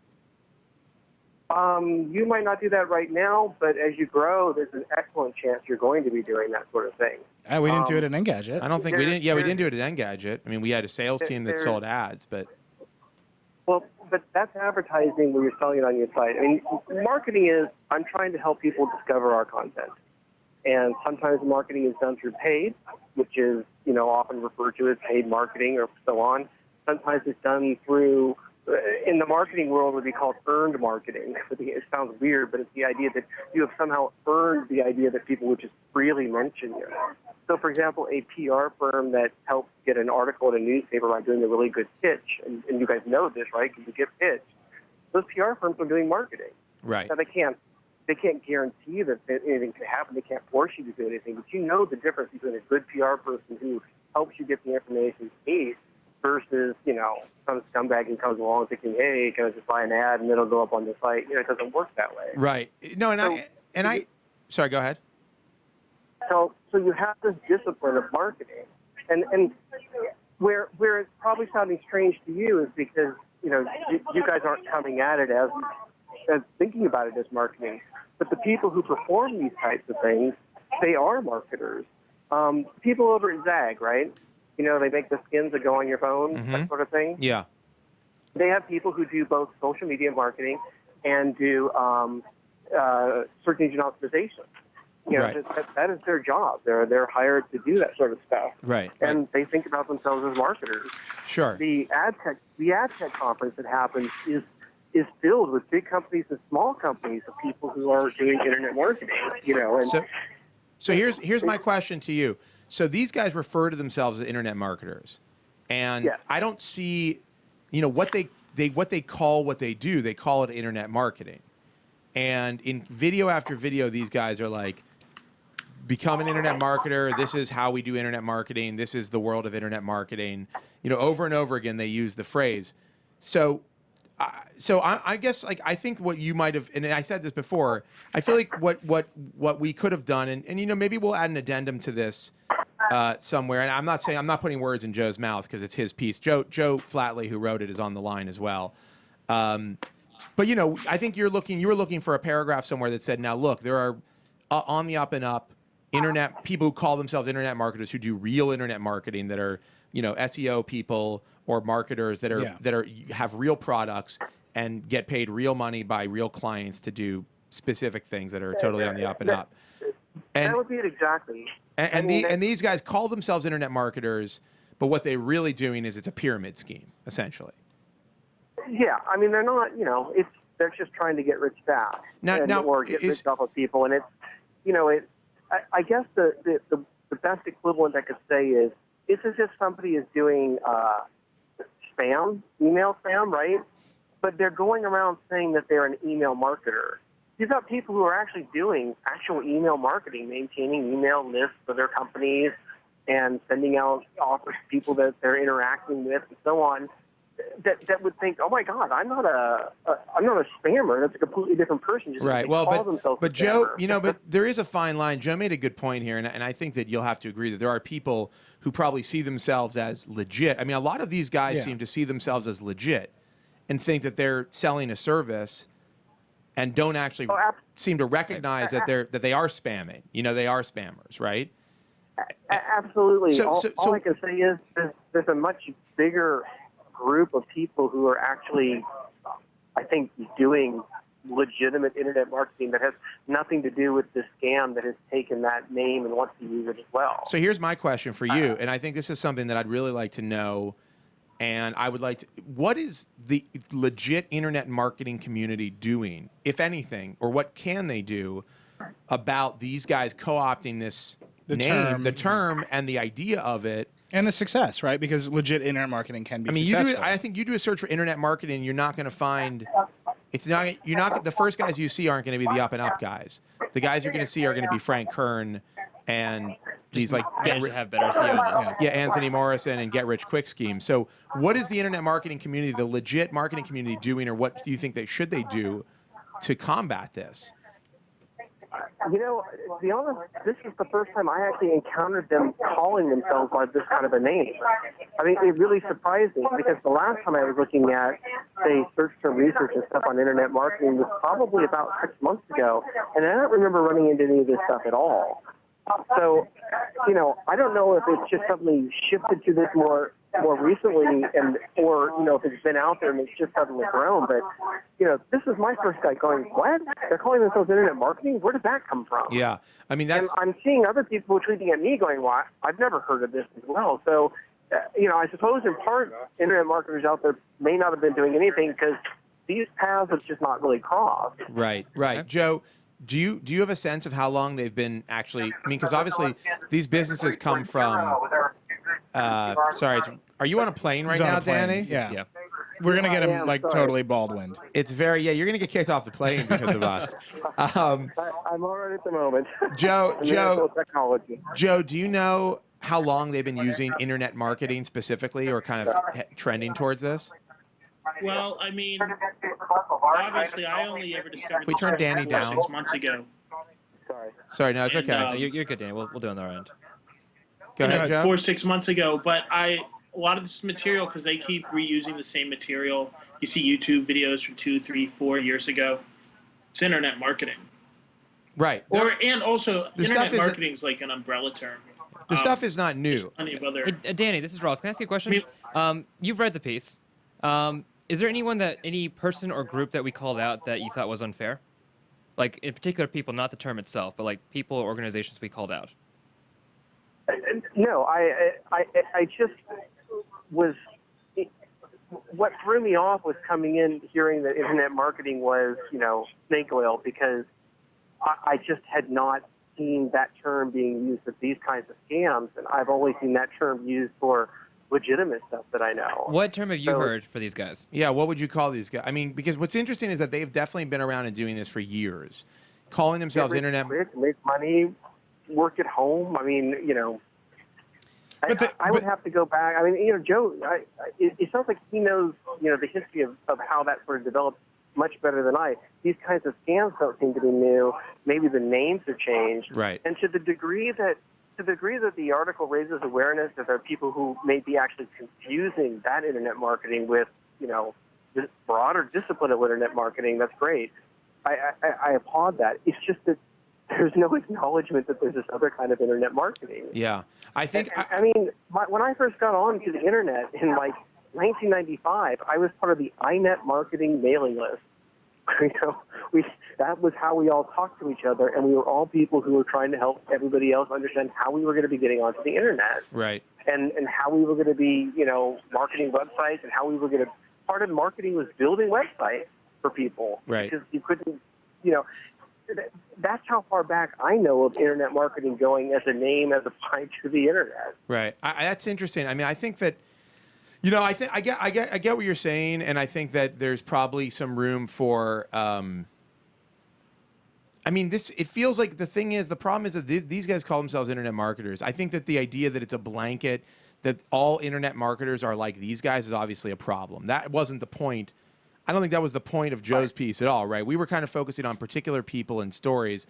You might not do that right now, but as you grow, there's an excellent chance you're going to be doing that sort of thing. We didn't do it at Engadget. I don't think we didn't. Yeah, we didn't do it at Engadget. I mean, we had a sales team that sold ads, but Well, but that's advertising where you're selling it on your site. I mean, marketing is, I'm trying to help people discover our content. And sometimes marketing is done through paid, which is, often referred to as paid marketing or so on. Sometimes it's done through, in the marketing world, would be called earned marketing. It sounds weird, but it's the idea that you have somehow earned the idea that people would just freely mention you. So, for example, a PR firm that helps get an article in a newspaper by doing a really good pitch, and you guys know this, right, because you get pitched, those PR firms are doing marketing. right. Now, they can't guarantee that anything can happen. They can't force you to do anything, but you know the difference between a good PR person who helps you get the information you need versus, some scumbag who comes along thinking, hey, can I just buy an ad and it'll go up on the site? It doesn't work that way. Right. No, and sorry, go ahead. So you have this discipline of marketing, and where it's probably sounding strange to you is because you guys aren't coming at it as thinking about it as marketing, but the people who perform these types of things, they are marketers. People over at Zag, right? They make the skins that go on your phone, that sort of thing. Yeah. They have people who do both social media marketing and do search engine optimization. Right. That is their job. They're hired to do that sort of stuff. Right. And they think about themselves as marketers. Sure. The ad tech conference that happens is filled with big companies and small companies of people who are doing internet marketing. And So here's my question to you. So these guys refer to themselves as internet marketers, and Yes. I don't see, what they call what they do. They call it internet marketing, and in video after video, these guys are like, become an internet marketer. This is how we do internet marketing. This is the world of internet marketing. Over and over again, they use the phrase. So I guess I think what you might have, and I said this before, I feel like what we could have done, and maybe we'll add an addendum to this somewhere. And I'm not putting words in Joe's mouth because it's his piece. Joe Flatley, who wrote it, is on the line as well. But I think you were looking for a paragraph somewhere that said, now look, there are on the up and up internet people who call themselves internet marketers who do real internet marketing that are SEO people or marketers that have real products and get paid real money by real clients to do specific things that are totally on the up and up. And that would be it exactly. and these guys call themselves internet marketers, but what they're really doing is it's a pyramid scheme, essentially. Yeah, I mean they're not. They're just trying to get rich fast or get rich off of people, and it's I guess the best equivalent I could say is it's as if somebody is doing email spam, right? But they're going around saying that they're an email marketer. You've got people who are actually doing actual email marketing, maintaining email lists for their companies and sending out offers to people that they're interacting with and so on. That would think, oh my God, I'm not a spammer. That's a completely different person. Just Right. Well, but Joe, spammer. but there is a fine line. Joe made a good point here, and I think that you'll have to agree that there are people who probably see themselves as legit. I mean, a lot of these guys seem to see themselves as legit and think that they're selling a service and don't actually seem to recognize that they are spamming. They are spammers, right? Absolutely. So all I can say is there's a much bigger group of people who are actually, I think, doing legitimate internet marketing that has nothing to do with this scam that has taken that name and wants to use it as well. So here's my question for you, and I think this is something that I'd really like to know, and I would like to, what is the legit internet marketing community doing, if anything, or what can they do about these guys co-opting this the term and the idea of it? And the success, right? Because legit internet marketing can be I mean, successful. I think you do a search for internet marketing, you're not going to find, you're not, the first guys you see aren't going to be the up and up guys. The guys you're going to see are going to be Frank Kern and these like Managed to have better SEO. yeah, Anthony Morrison and get rich quick schemes. So what is the internet marketing community, the legit marketing community doing, or what do you think should they do to combat this? You know, to be honest, this is the first time I actually encountered them calling themselves by this kind of a name. I mean, it really surprised me because the last time I was looking at, say, search term research and stuff on internet marketing was probably about 6 months ago, and I don't remember running into any of this stuff at all. So, you know, I don't know if it's just suddenly shifted to this more recently, or you know, if it's been out there and it's just suddenly grown. But you know, this is my first guy going, what? They're calling themselves internet marketing? Where did that come from? Yeah, I mean that's. And I'm seeing other people tweeting at me going, "Well, I've never heard of this as well." So, you know, I suppose in part, internet marketers out there may not have been doing anything because these paths have just not really crossed. Right. Okay. Joe, do you have a sense of how long they've been actually? I mean, because obviously these businesses come from. Sorry, are you on a plane right He's on now, a plane. Danny? Yeah. We're gonna get him Yeah, like sorry. totally Baldwined. It's very you're gonna get kicked off the plane because of us. I'm all right at the moment. Joe, Technology. Joe, do you know how long they've been using internet marketing specifically, or kind of trending towards this? Well, I mean, obviously, I only ever discovered. We turned this Danny 4 or down. 6 months ago. Sorry, no, it's And, okay. No, you're good, Dan. We'll do it on our end. Go ahead, Joe. 4 or 6 months ago, but a lot of this material, because they keep reusing the same material. You see YouTube videos from 2, 3, 4 years ago. It's internet marketing, Right. and also The stuff internet isn't- marketing is like an umbrella term. The stuff is not new. Plenty of other. Hey, Danny, this is Ross. Can I ask you a question? You've read the piece. Is there any person or group that we called out that you thought was unfair? Like, in particular, people, not the term itself, but like people or organizations we called out. No, I just was. What threw me off was coming in hearing that internet marketing was, you know, snake oil, because I just had not seen that term being used for these kinds of scams, and I've only seen that term used for legitimate stuff that I know. What term have you So- heard for these guys? Yeah, what would you call these guys? I mean, because what's interesting is that they've definitely been around and doing this for years, calling themselves Get rich internet. quick, make money, work at home. I mean, you know. I would have to go back. I mean, you know, Joe, it sounds like he knows, you know, the history of how that sort of developed much better than I. These kinds of scams don't seem to be new. Maybe the names have changed. Right. And to the degree that the article raises awareness that there are people who may be actually confusing that internet marketing with, you know, this broader discipline of internet marketing, that's great. I applaud that. It's just that there's no acknowledgement that there's this other kind of internet marketing. Yeah, I think. I mean, when I first got onto the internet in like 1995, I was part of the iNet marketing mailing list. You know, that was how we all talked to each other, and we were all people who were trying to help everybody else understand how we were going to be getting onto the internet, Right. and how we were going to be, you know, marketing websites, and how we were going to. Part of marketing was building websites for people, Right. Because you couldn't, you know. That's how far back I know of internet marketing going as a name as applied to the internet. Right. That's interesting. I mean, I think that, you know, I get what you're saying, and I think that there's probably some room for. I mean, it feels like the problem is that these guys call themselves internet marketers. I think that the idea that it's a blanket, that all internet marketers are like these guys, is obviously a problem. That wasn't the point. I don't think that was the point of Joe's piece at all, right? We were kind of focusing on particular people and stories.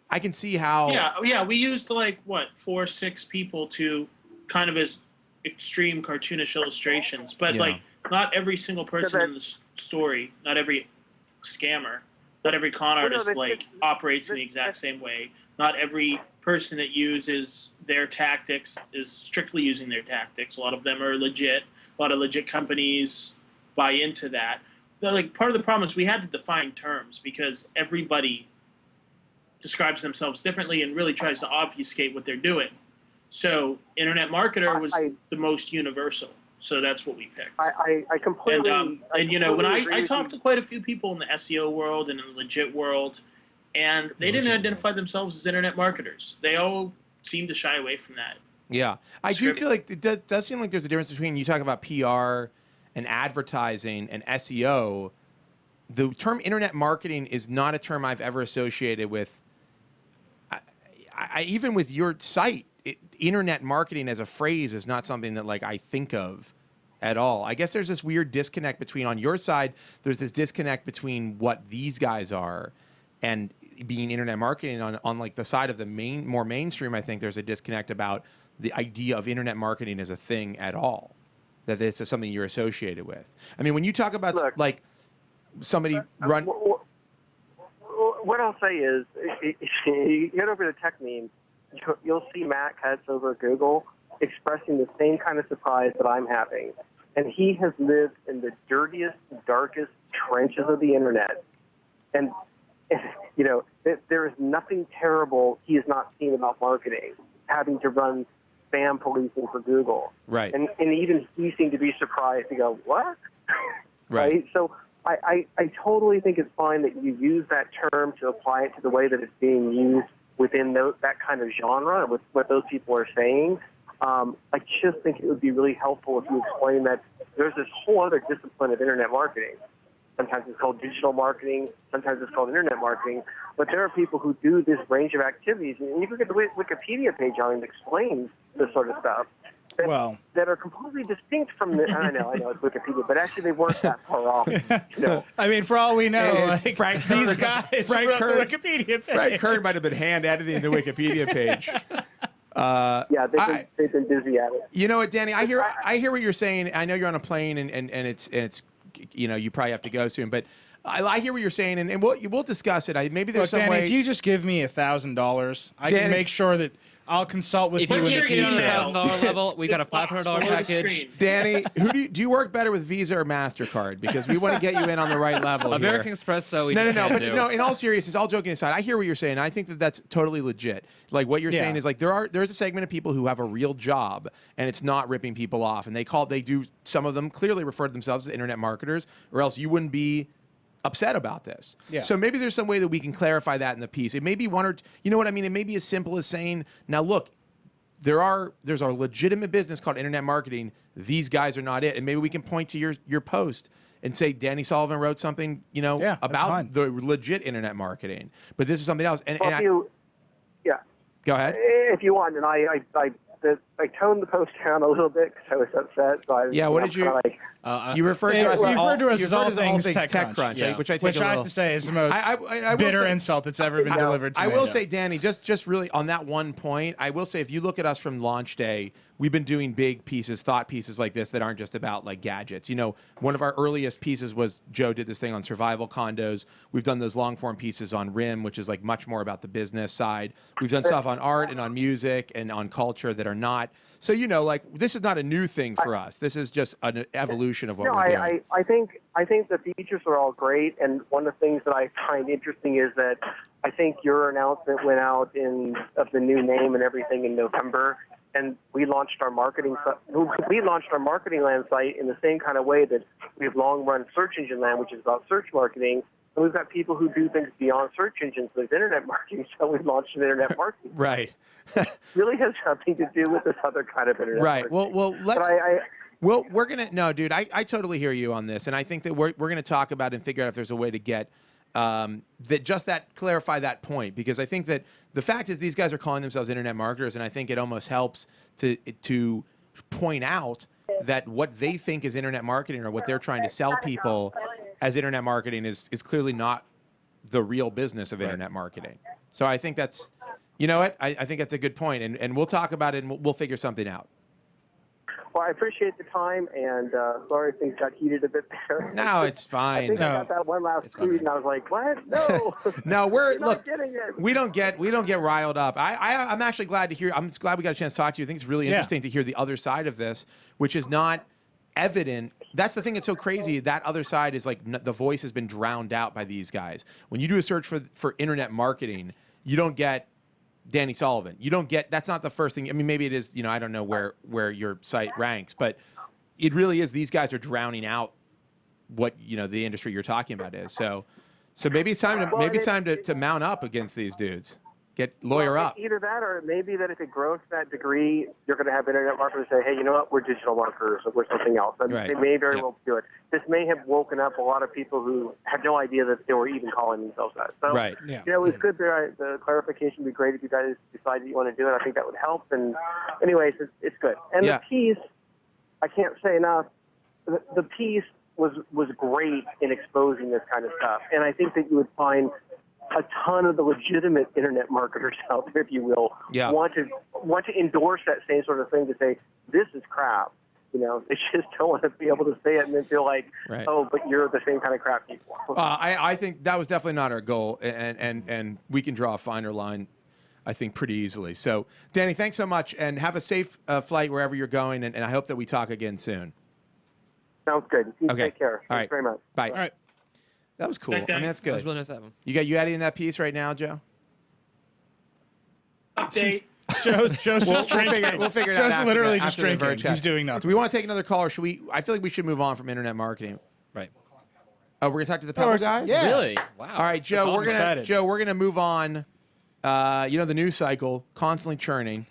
I can see how. Yeah. We used like 4 or 6 people to kind of as extreme cartoonish illustrations, but like not every single person in the story, not every scammer, not every con artist operates in the exact same way. Not every person that uses their tactics is strictly using their tactics. A lot of them are legit. A lot of legit companies buy into that. like part of the problem is we had to define terms because everybody describes themselves differently and really tries to obfuscate what they're doing. So internet marketer was the most universal. So that's what we picked. I completely and you know, when I talked to quite a few people in the SEO world and in the legit world, and they didn't identify themselves as internet marketers. They all seemed to shy away from that. Yeah, I do feel like it does seem like there's a difference between you talk about PR and advertising and SEO. The term internet marketing is not a term I've ever associated with. I even with your site, internet marketing as a phrase is not something that like I think of at all. I guess there's this weird disconnect between on your side. There's this disconnect between what these guys are and being internet marketing on like the side of the more mainstream. I think there's a disconnect about the idea of internet marketing as a thing at all. That it's something you're associated with. I mean, when you talk about like somebody run. What I'll say is, you get over to Tech Meme, you'll see Matt Cutts over at Google expressing the same kind of surprise that I'm having. And he has lived in the dirtiest, darkest trenches of the internet. And, you know, there is nothing terrible he has not seen about marketing, having to run spam policing for Google. Right. And even he seemed to be surprised to go, what? Right. So I totally think it's fine that you use that term to apply it to the way that it's being used within that kind of genre, with what those people are saying. I just think it would be really helpful if you explain that there's this whole other discipline of internet marketing. Sometimes it's called digital marketing, sometimes it's called internet marketing, but there are people who do this range of activities. And you look at the Wikipedia page on it, it explains this sort of stuff. That are completely distinct from the. I know it's Wikipedia, but actually they weren't that far off. You know? I mean, for all we know, like, Frank these guys wrote the Wikipedia page. Frank Kern might have been hand editing the Wikipedia page. Yeah, they've been busy at it. You know what, Danny? I hear what you're saying. I know you're on a plane and it's you know, you probably have to go soon, but I hear what you're saying, and we'll discuss it. Maybe there's some Danny, way. if you just give me $1,000, I can make sure that I'll consult with if you you in the can't get on future. $1,000 level, we got a $500 package. Danny, do you work better with Visa or MasterCard? Because we want to get you in on the right level. American here. Express, so we no. do. No. In all seriousness, all joking aside, I hear what you're saying. I think that that's totally legit. Like what you're saying is like there's a segment of people who have a real job, and it's not ripping people off, and they do. Some of them clearly refer to themselves as internet marketers, or else you wouldn't be upset about this. Yeah. So maybe there's some way that we can clarify that in the piece. It may be one or you know what I mean. It may be as simple as saying, now look. There's a legitimate business called internet marketing. These guys are not it. And maybe we can point to your post and say Danny Sullivan wrote something, you know, about the legit internet marketing. But this is something else. And, go ahead. If you want, and I toned the post down a little bit because I was upset. So what did you? You referred to us as all things TechCrunch, which I have to say is the most bitter insult that's ever been delivered to me. I will say, Danny, just really on that one point, I will say if you look at us from launch day, we've been doing big pieces, thought pieces like this that aren't just about like gadgets. You know, one of our earliest pieces was Joe did this thing on survival condos. We've done those long form pieces on RIM, which is like much more about the business side. We've done stuff on art and on music and on culture that are not. So, you know, like this is not a new thing for us. This is just an evolution of what we're doing. I think the features are all great, and one of the things that I find interesting is that I think your announcement went out of the new name and everything in November, and we launched our marketing land site in the same kind of way that we've long run Search Engine Land, which is about search marketing. And we've got people who do things beyond search engines with internet marketing, so we launched an internet marketing. Right. Really has something to do with this other kind of internet marketing. Right. Well, let's. We're gonna dude. I totally hear you on this, and I think that we're gonna talk about and figure out if there's a way to get clarify that point, because I think that the fact is these guys are calling themselves internet marketers, and I think it almost helps to point out that what they think is internet marketing or what they're trying to sell people as internet marketing is clearly not the real business of internet marketing. So I think that's, you know what, I think that's a good point, and we'll talk about it and we'll figure something out. Well, I appreciate the time, and sorry things got heated a bit there. No, it's fine. I think I got that one last tweet, and I was like, "What? No." No, You're not getting it. we don't get riled up. I'm actually glad to hear. I'm glad we got a chance to talk to you. I think it's really interesting to hear the other side of this, which is not evident That's the thing that's so crazy. That other side is like the voice has been drowned out by these guys. When you do a search for internet marketing, you don't get Danny Sullivan. You don't get, that's not the first thing. I mean, maybe it is, I don't know where your site ranks, but it really is, these guys are drowning out what, the industry you're talking about is. So maybe it's time to mount up against these dudes. Lawyer up. Either that, or maybe that if it grows to that degree, you're going to have internet marketers say, hey, you know what, we're digital marketers, or we're something else. And Right. they may very well do it. This may have woken up a lot of people who had no idea that they were even calling themselves that. So, Right. Yeah. it's good. The clarification would be great if you guys decide that you want to do it. I think that would help. And anyways, it's good. And Yeah. the piece, I can't say enough, the piece was great in exposing this kind of stuff. And I think that you would find a ton of the legitimate internet marketers out there, if you will, Yeah. want to endorse that same sort of thing, to say this is crap. They just don't want to be able to say it and then feel like, Right. oh, but you're the same kind of crap people. I think that was definitely not our goal, and we can draw a finer line, I think, pretty easily. So, Danny, thanks so much, and have a safe flight wherever you're going, and I hope that we talk again soon. Sounds good. You Okay. take care. All Thanks right. very much. Bye. All right. That was cool. I Thanks, mean, Danny. that's That was good. really nice to have him. You adding that piece right now, Joe? Update. Joe's just drinking. We'll figure it out. Joe's after literally the- just after the drinking. Vergecast. He's doing Do nothing. we want to take another call, or should we? I feel like we should move on from internet marketing. Right. Oh, we're gonna talk to the Pebble guys. yeah. Really? Wow. All right, Joe. awesome. Excited. We're gonna move on. The news cycle constantly churning.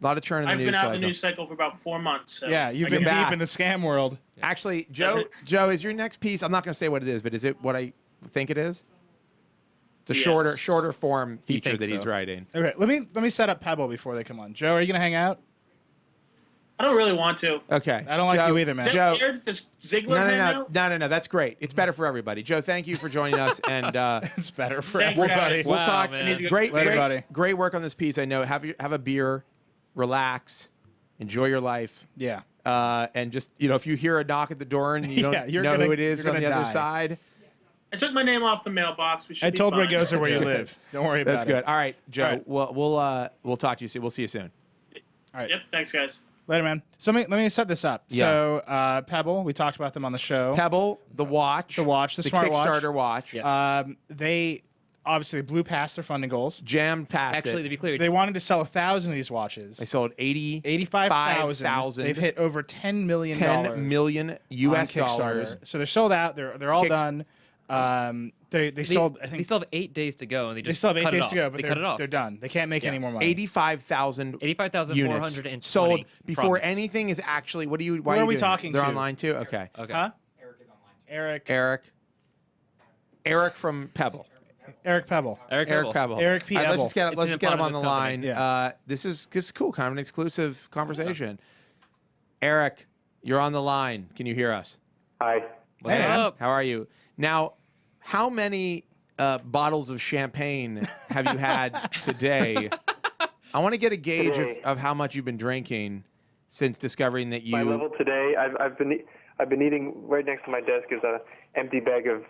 A lot of churn in the I've news been out cycle. in the news cycle for about 4 months. So Yeah, you've I been get back. deep in the scam world. Actually, Joe, is your next piece? I'm not going to say what it is, but is it what I think it is? It's a Yes. shorter form feature thinks that he's so. writing. Okay, let me set up Pebble before they come on. Joe, are you gonna hang out? I don't really want to. Okay. I don't like you either, man. Is Joe- that weird? Does Ziggler hang out? No. That's great. It's better for everybody. Joe, thank you for joining us, and It's better for Thanks, everybody. guys. we'll Wow, talk. man. Later, buddy. Great work on this piece. I know. Have a beer, relax, enjoy your life. Yeah. And just, if you hear a knock at the door and you don't Yeah, you're know gonna- who it is you're on the gonna other die. side, I took my name off the mailbox. We should I be told fine. Regosa where you live. Don't worry about that's it. good. All right, Joe. All right. We'll talk to you soon. We'll see you soon. All right. Yep. Thanks, guys. Later, man. So let me set this up. Yeah. So Pebble, we talked about them on the show. Pebble, the watch, The smartwatch. Kickstarter watch, Yes. They obviously blew past their funding goals. jammed past Actually, it. to be clear, They wanted to sell 1,000 of these watches. They sold 85,000. They've hit over $10 million. $10 million on US Kickstarter. dollars. So they're sold out. They're all done. They sold. I they think still have 8 days to go, and they they just still have 8 cut it days off. to go, but they they're, cut it off. they're done. They can't make any more money. 85,000 units 85,420 sold before promised. anything is actually. Why Who are are you we doing? talking They're to? online too. Okay. Okay. Huh? Eric from Pebble. Eric Pebble. Eric Pebble. Eric P. All right, Ebble. let's just It's an get him on the eponymous line. company. Yeah. This is cool, kind of an exclusive conversation. Eric, you're on the line. Can you hear us? Hi. What's Hey, man. up? How are you? Now, how many bottles of champagne have you had today? I want to get a gauge Today. of how much you've been drinking since discovering that you. My level today, I've been eating right next to my desk is a empty bag of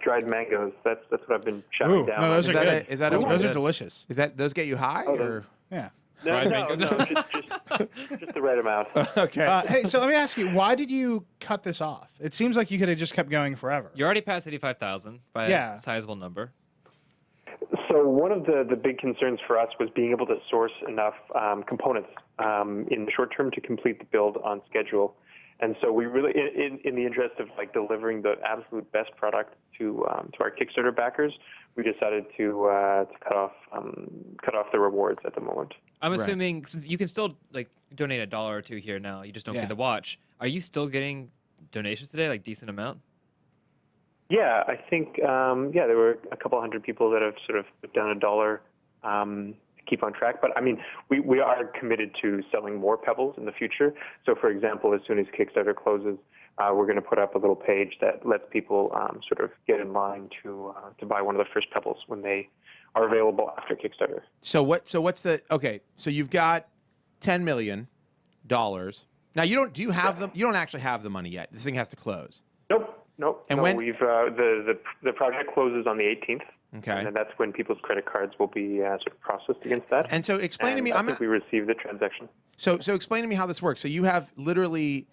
dried mangoes. That's what I've been chopping Ooh, down. no, those Is are that good. is that a- Those are good. delicious. Is that those get you high Oh, or? Yeah. no, Fried no, mangoes? no, just the right amount. Okay. Hey, so let me ask you, why did you cut this off? It seems like you could have just kept going forever. You're already past 85,000 by Yeah. a sizable number. So one of the big concerns for us was being able to source enough components in the short term to complete the build on schedule. And so we really, in the interest of like delivering the absolute best product to our Kickstarter backers, we decided to cut off the rewards at the moment. I'm Right. assuming since you can still like donate $1 or $2 here now. You just don't Yeah. get the watch. Are you still getting donations today, like decent amount? Yeah, I think there were a couple hundred people that have sort of put down $1 to keep on track. But I mean, we are committed to selling more Pebbles in the future. So, for example, as soon as Kickstarter closes, we're going to put up a little page that lets people sort of get in line to buy one of the first Pebbles when they are available after Kickstarter. So what's the okay? So you've got $10 million. Now you don't. Do you have them? You don't actually have the money yet. This thing has to close. Nope. And no, when- we've the project closes on the 18th. Okay. And then that's when people's credit cards will be sort of processed against that. And so explain to me. I think we received the transaction. So explain to me how this works. So you have literally,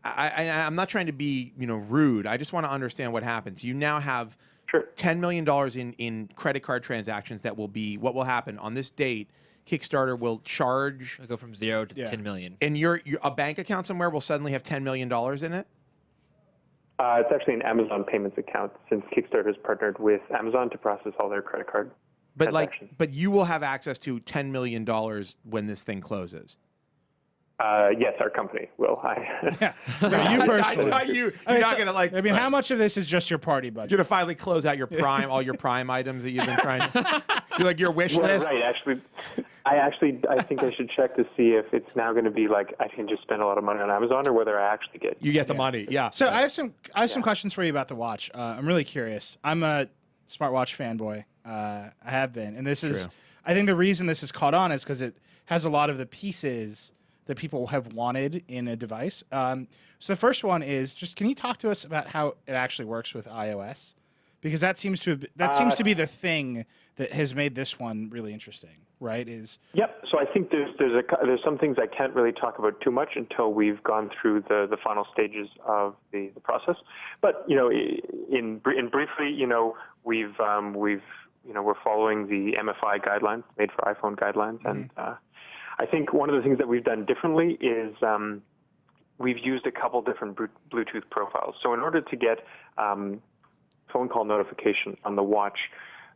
I'm not trying to be, rude. I just want to understand what happens. You now have Sure. $10 million in credit card transactions that will be what will happen on this date. Kickstarter will charge, It'll go from 0 to 10 million. and your a bank account somewhere will suddenly have $10 million in it. It's actually an Amazon payments account since Kickstarter has partnered with Amazon to process all their credit card transactions. But you will have access to $10 million when this thing closes. Yes, our company will. Yeah. No, you personally. Not you. I You're mean, not gonna I mean, how much of this is just your party budget? You're gonna finally close out your Prime, all your Prime items that you've been trying. You're like your wish list. Right. I think I should check to see if it's now going to be like I can just spend a lot of money on Amazon or whether I actually get. You get the money. Yeah. So I have some questions for you about the watch. I'm really curious. I'm a smartwatch fanboy. I have been, and this is. True. I think the reason this is caught on is because it has a lot of the pieces that people have wanted in a device. So the first one is just, can you talk to us about how it actually works with iOS? Because that seems to be the thing that has made this one really interesting, right? Yep. So I think there's some things I can't really talk about too much until we've gone through the final stages of the process. But in briefly, we're following the MFI guidelines, made for iPhone guidelines, and I think one of the things that we've done differently is we've used a couple different Bluetooth profiles. So in order to get phone call notification on the watch,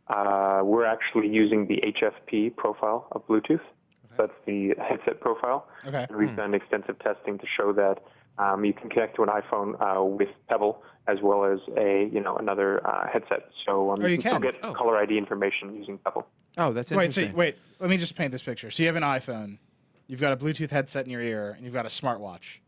we're actually using the HFP profile of Bluetooth. Okay. That's the headset profile. Okay. And we've done extensive testing to show that you can connect to an iPhone with Pebble as well as another headset. So you can still get caller ID information using Pebble. Oh, that's interesting. Wait, let me just paint this picture. So you have an iPhone, you've got a Bluetooth headset in your ear, and you've got a smartwatch.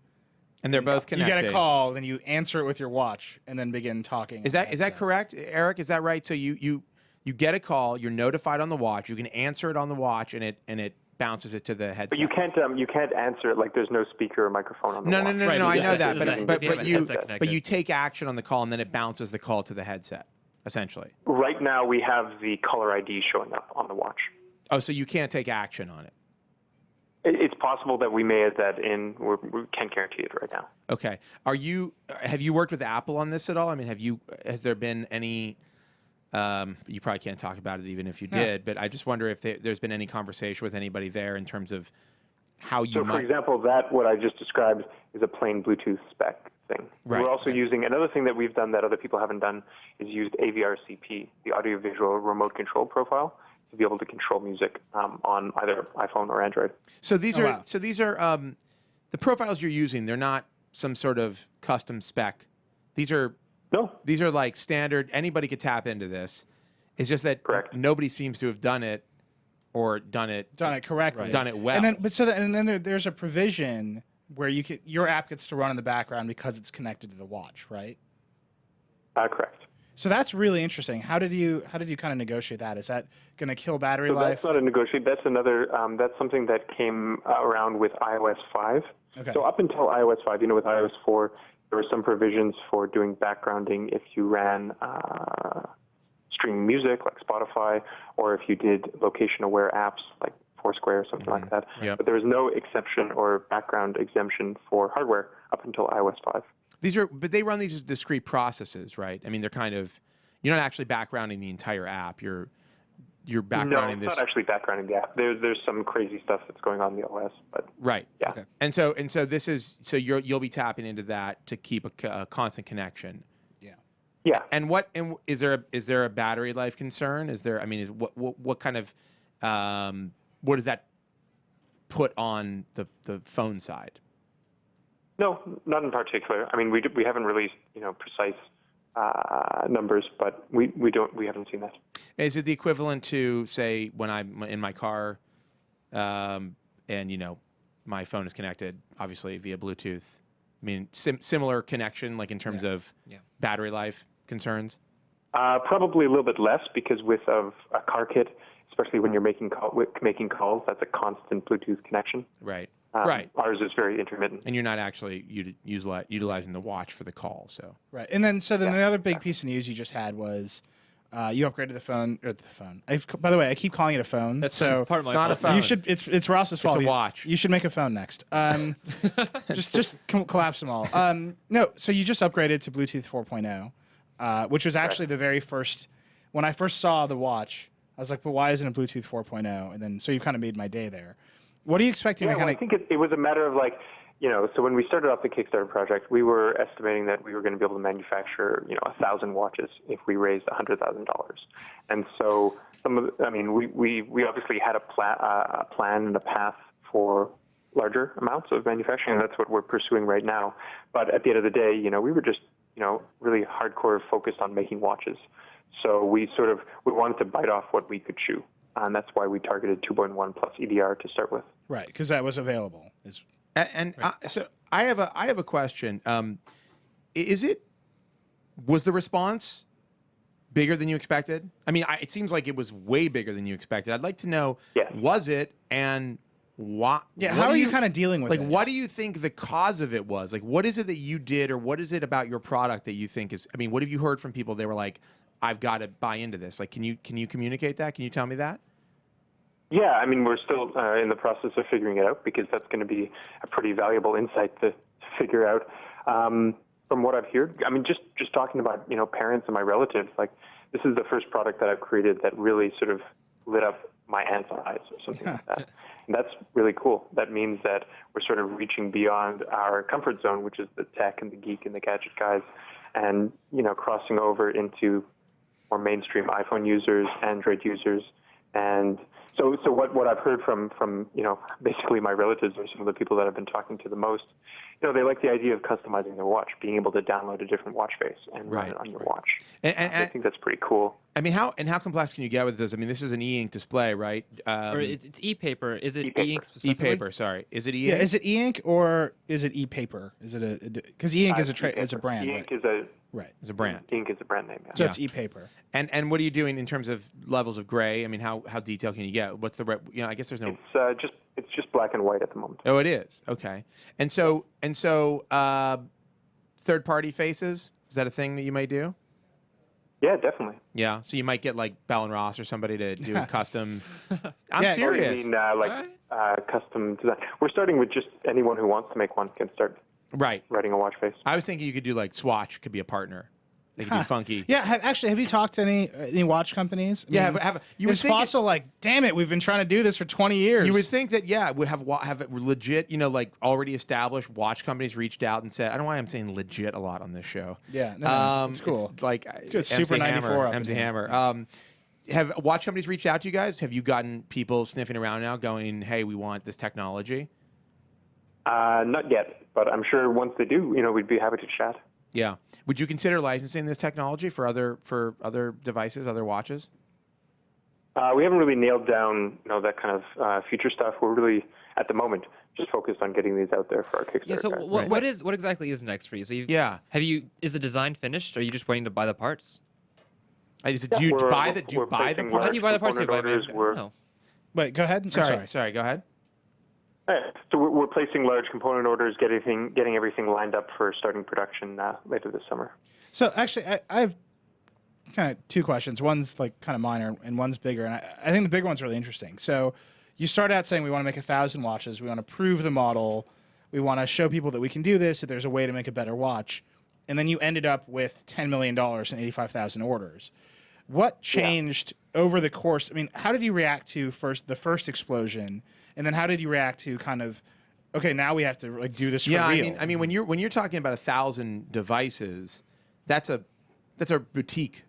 And they're both connected. You get a call, then you answer it with your watch, and then begin talking. Is that correct, Eric? Is that right? So you get a call, you're notified on the watch, you can answer it on the watch, and it bounces it to the headset. But you can't answer it like there's no speaker or microphone on the watch. No, I know that. But you take action on the call, and then it bounces the call to the headset, essentially. Right now, we have the caller ID showing up on the watch. Oh, so you can't take action on it. It's possible that we may add that in. We can't guarantee it right now. Okay. Have you worked with Apple on this at all? I mean, has there been any? You probably can't talk about it even if you did, but I just wonder if there's been any conversation with anybody there in terms of how you might. For example, what I just described is a plain Bluetooth spec thing. Right. We're also using another thing that we've done that other people haven't done is used AVRCP, the audiovisual remote control profile, to be able to control music on either iPhone or Android. So these are the profiles you're using. They're not some sort of custom spec. These are like standard. Anybody could tap into this. It's just that nobody seems to have done it or done it correctly, done it well. And then there's a provision where your app gets to run in the background because it's connected to the watch, right? Correct. So that's really interesting. How did you kind of negotiate that? Is that going to kill battery life? That's not a negotiate. That's another. That's something that came around with iOS 5. Okay. So up until iOS 5, with iOS 4, there were some provisions for doing backgrounding if you ran streaming music like Spotify, or if you did location-aware apps like Foursquare or something like that. Yep. But there was no exception or background exemption for hardware up until iOS 5. But they run these as discrete processes, right? I mean, they're kind of, you're not actually backgrounding the entire app. You're backgrounding this. No, it's not actually backgrounding the app. There's some crazy stuff that's going on in the OS, but right. Yeah. Okay. And so this is you'll be tapping into that to keep a constant connection. Yeah. Yeah. And is there a battery life concern? What kind of what does that put on the phone side? No, not in particular. I mean, we haven't released precise numbers, but we haven't seen that. Is it the equivalent to, say, when I'm in my car, and my phone is connected, obviously via Bluetooth? I mean, similar connection, like in terms of battery life concerns. Probably a little bit less because with a car kit, especially when you're making calls, that's a constant Bluetooth connection. Right. Right. Ours is very intermittent. And you're not actually utilizing the watch for the call. So. Right. And then the other big piece of news you just had was You upgraded the phone. By the way, I keep calling it a phone. That's so part of my not a fault. phone. you should. It's Ross's fault. a watch. You should make a phone next. Just collapse them all. No. So you just upgraded to Bluetooth 4.0, which was actually the very first. When I first saw the watch, I was like, "But why isn't it Bluetooth 4.0?" And then so you kind of made my day there. What are you expecting to Yeah, kind well, I think it was a matter of like, so when we started off the Kickstarter project, we were estimating that we were going to be able to manufacture, 1,000 watches if we raised $100,000. And so we obviously had a plan and a path for larger amounts of manufacturing, and that's what we're pursuing right now. But at the end of the day, we were just, really hardcore focused on making watches. So we wanted to bite off what we could chew. And that's why we targeted 2.1 plus EDR to start with. Right, because that was available. So I have a question. Was the response bigger than you expected? I mean, it seems like it was way bigger than you expected. I'd like to know, was it, and why? Yeah, how are you kind of dealing with this? What do you think the cause of it was? Like, what is it that you did, or what is it about your product that you think is? I mean, what have you heard from people? They were like, I've got to buy into this. Like, can you communicate that? Can you tell me that? Yeah, I mean, we're still in the process of figuring it out because that's going to be a pretty valuable insight to figure out. From what I've heard, I mean, just talking about, parents and my relatives, like this is the first product that I've created that really sort of lit up my aunt's eyes or something like that. And that's really cool. That means that we're sort of reaching beyond our comfort zone, which is the tech and the geek and the gadget guys, and, crossing over into more mainstream iPhone users, Android users, and so what I've heard from basically my relatives or some of the people that I've been talking to the most, they like the idea of customizing their watch, being able to download a different watch face and run it on your watch. And I think that's pretty cool. I mean, how complex can you get with this? I mean, this is an e-ink display, right? Or it's e-paper. Is it e-ink specifically? E-paper, sorry. Is it e-ink? Yeah, is it e-ink or is it e-paper? Is it because e-ink is a brand, e-ink right? is a It's a brand. E-ink is a brand name. Yeah. So it's e-paper. And what are you doing in terms of levels of gray? I mean, how detailed can you get? What's the I guess there's no. It's just black and white at the moment. Oh, it is. Okay. And so third party faces, is that a thing that you might do? Yeah, definitely. Yeah. So you might get like Bell and Ross or somebody to do a custom. I'm Yeah, serious. I mean, custom design. We're starting with just anyone who wants to make one can start writing a watch face. I was thinking you could do like Swatch could be a partner. They could do funky. Yeah, have you talked to any watch companies? I mean, you would is think Fossil like, damn it, we've been trying to do this for 20 years. You would think that, we have it legit, like already established watch companies reached out and said, I don't know why I'm saying legit a lot on this show. Yeah, no, it's cool. It's like Good Super 94 up in MC here. Hammer. Have watch companies reached out to you guys? Have you gotten people sniffing around now going, hey, we want this technology? Not yet, but I'm sure once they do, we'd be happy to chat. Yeah. Would you consider licensing this technology for other devices, other watches? We haven't really nailed down, that kind of future stuff. We're really, at the moment, just focused on getting these out there for our Kickstarter. Yeah. So what exactly is next for you? So is the design finished? Or are you just waiting to buy the parts? Do you buy the parts? How do you buy the parts? Wait, go ahead. Sorry. Go ahead. So we're placing large component orders, getting everything lined up for starting production later this summer. So actually, I have kind of two questions. One's like kind of minor, and one's bigger. And I think the big one's really interesting. So you start out saying we want to make 1,000 watches. We want to prove the model. We want to show people that we can do this. That there's a way to make a better watch. And then you ended up with $10 million and 85,000 orders. What changed over the course? I mean, how did you react to the first explosion? And then how did you react to kind of, okay, now we have to like do this for real? I mean, when you're talking about 1,000 devices, that's a boutique,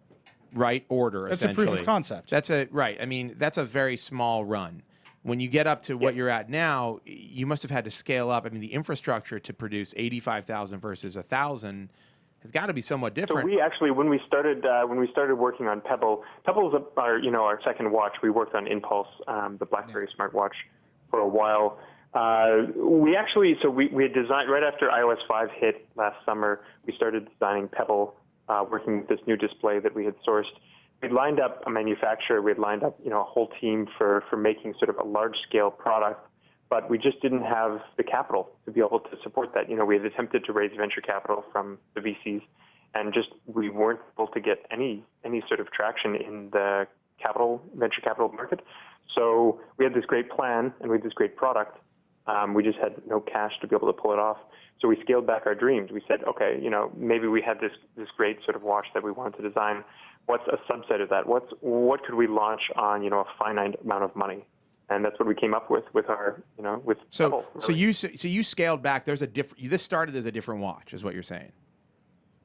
right? Order. That's a proof of concept. I mean, that's a very small run. When you get up to what you're at now, you must have had to scale up. I mean, the infrastructure to produce 85,000 versus 1,000 has got to be somewhat different. So we actually, when we started working on Pebble is our second watch. We worked on Impulse, the BlackBerry smartwatch, for a while. We had designed right after iOS 5 hit last summer. We started designing Pebble, working with this new display that we had sourced. We'd lined up a manufacturer. We had lined up a whole team for making sort of a large scale product, but we just didn't have the capital to be able to support that. We had attempted to raise venture capital from the VCs, and just we weren't able to get any sort of traction in the venture capital market. So we had this great plan and we had this great product. We just had no cash to be able to pull it off. So we scaled back our dreams. We said, okay, maybe we had this great sort of watch that we wanted to design. What's a subset of that? What could we launch on, a finite amount of money? And that's what we came up with our, with Pebble, really. So you scaled back. There's a different. This started as a different watch, is what you're saying.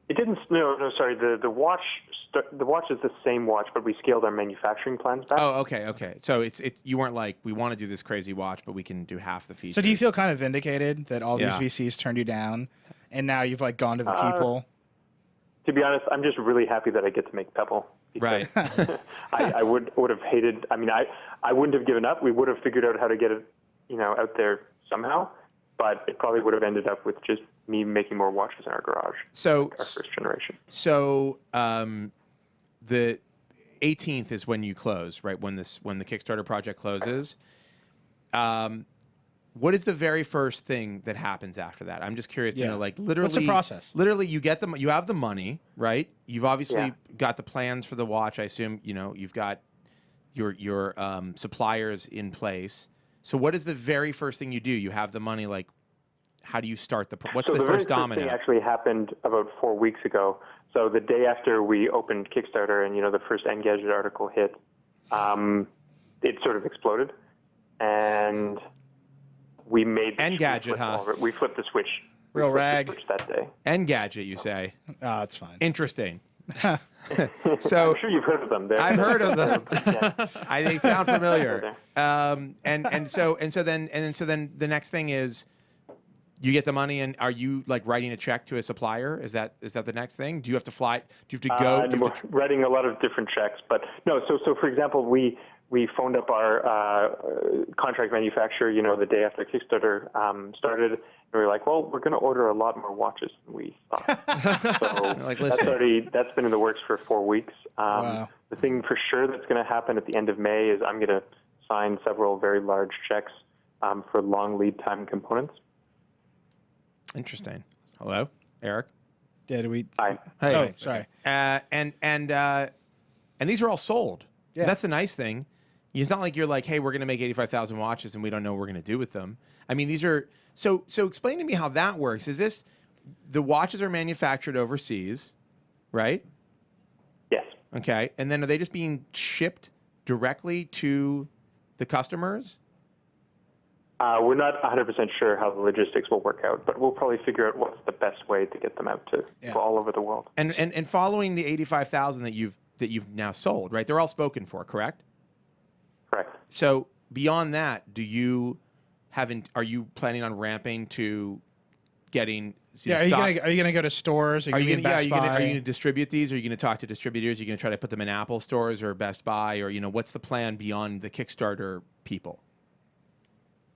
It didn't. No. Sorry. The watch is the same watch, but we scaled our manufacturing plans back. Oh, okay. So it's you weren't like, we want to do this crazy watch, but we can do half the features. So do you feel kind of vindicated that all these VCs turned you down, and now you've like gone to the people? To be honest, I'm just really happy that I get to make Pebble. Right. I would have hated. I mean, I wouldn't have given up. We would have figured out how to get it, out there somehow. But it probably would have ended up with just me making more watches in our garage. So our first generation. So the 18th is when you close, right? When the Kickstarter project closes. What is the very first thing that happens after that? I'm just curious to know, like, literally. What's the process? Literally, you have the money, right? You've obviously got the plans for the watch. I assume you've got your suppliers in place. So what is the very first thing you do? You have the money. Like, how do you start what's the first domino? The thing actually happened about 4 weeks ago. So the day after we opened Kickstarter and the first Engadget article hit, it sort of exploded, and we made Engadget, huh? We flipped the switch. Real rag. The switch that day. Engadget, you say? Oh, it's fine. Interesting. So I'm sure you've heard of them. I've heard of them. They sound familiar. And so then the next thing is you get the money, and are you like writing a check to a supplier? Is that the next thing? Do you have to fly? Do you have to go? We're writing a lot of different checks, but no. So for example, we phoned up our contract manufacturer, the day after Kickstarter started, and we were like, well, we're going to order a lot more watches than we thought. So like, that's been in the works for 4 weeks. Wow. The thing for sure that's going to happen at the end of May is I'm going to sign several very large checks for long lead time components. Interesting. Hello, Eric. Did we? Hi. Hey. Oh, sorry. And these are all sold. Yeah. That's the nice thing. It's not like you're like, hey, we're going to make 85,000 watches and we don't know what we're going to do with them. I mean, these are so explain to me how that works. Is this the watches are manufactured overseas, right? Yes. Okay. And then are they just being shipped directly to the customers? We're not 100% sure how the logistics will work out, but we'll probably figure out what's the best way to get them out to all over the world. And following the 85,000 that you've now sold, right? They're all spoken for, correct? Correct. So beyond that, are you planning on ramping to getting are you gonna go to stores? Are you gonna distribute these? Are you gonna talk to distributors? Are you gonna try to put them in Apple stores or Best Buy, or what's the plan beyond the Kickstarter people?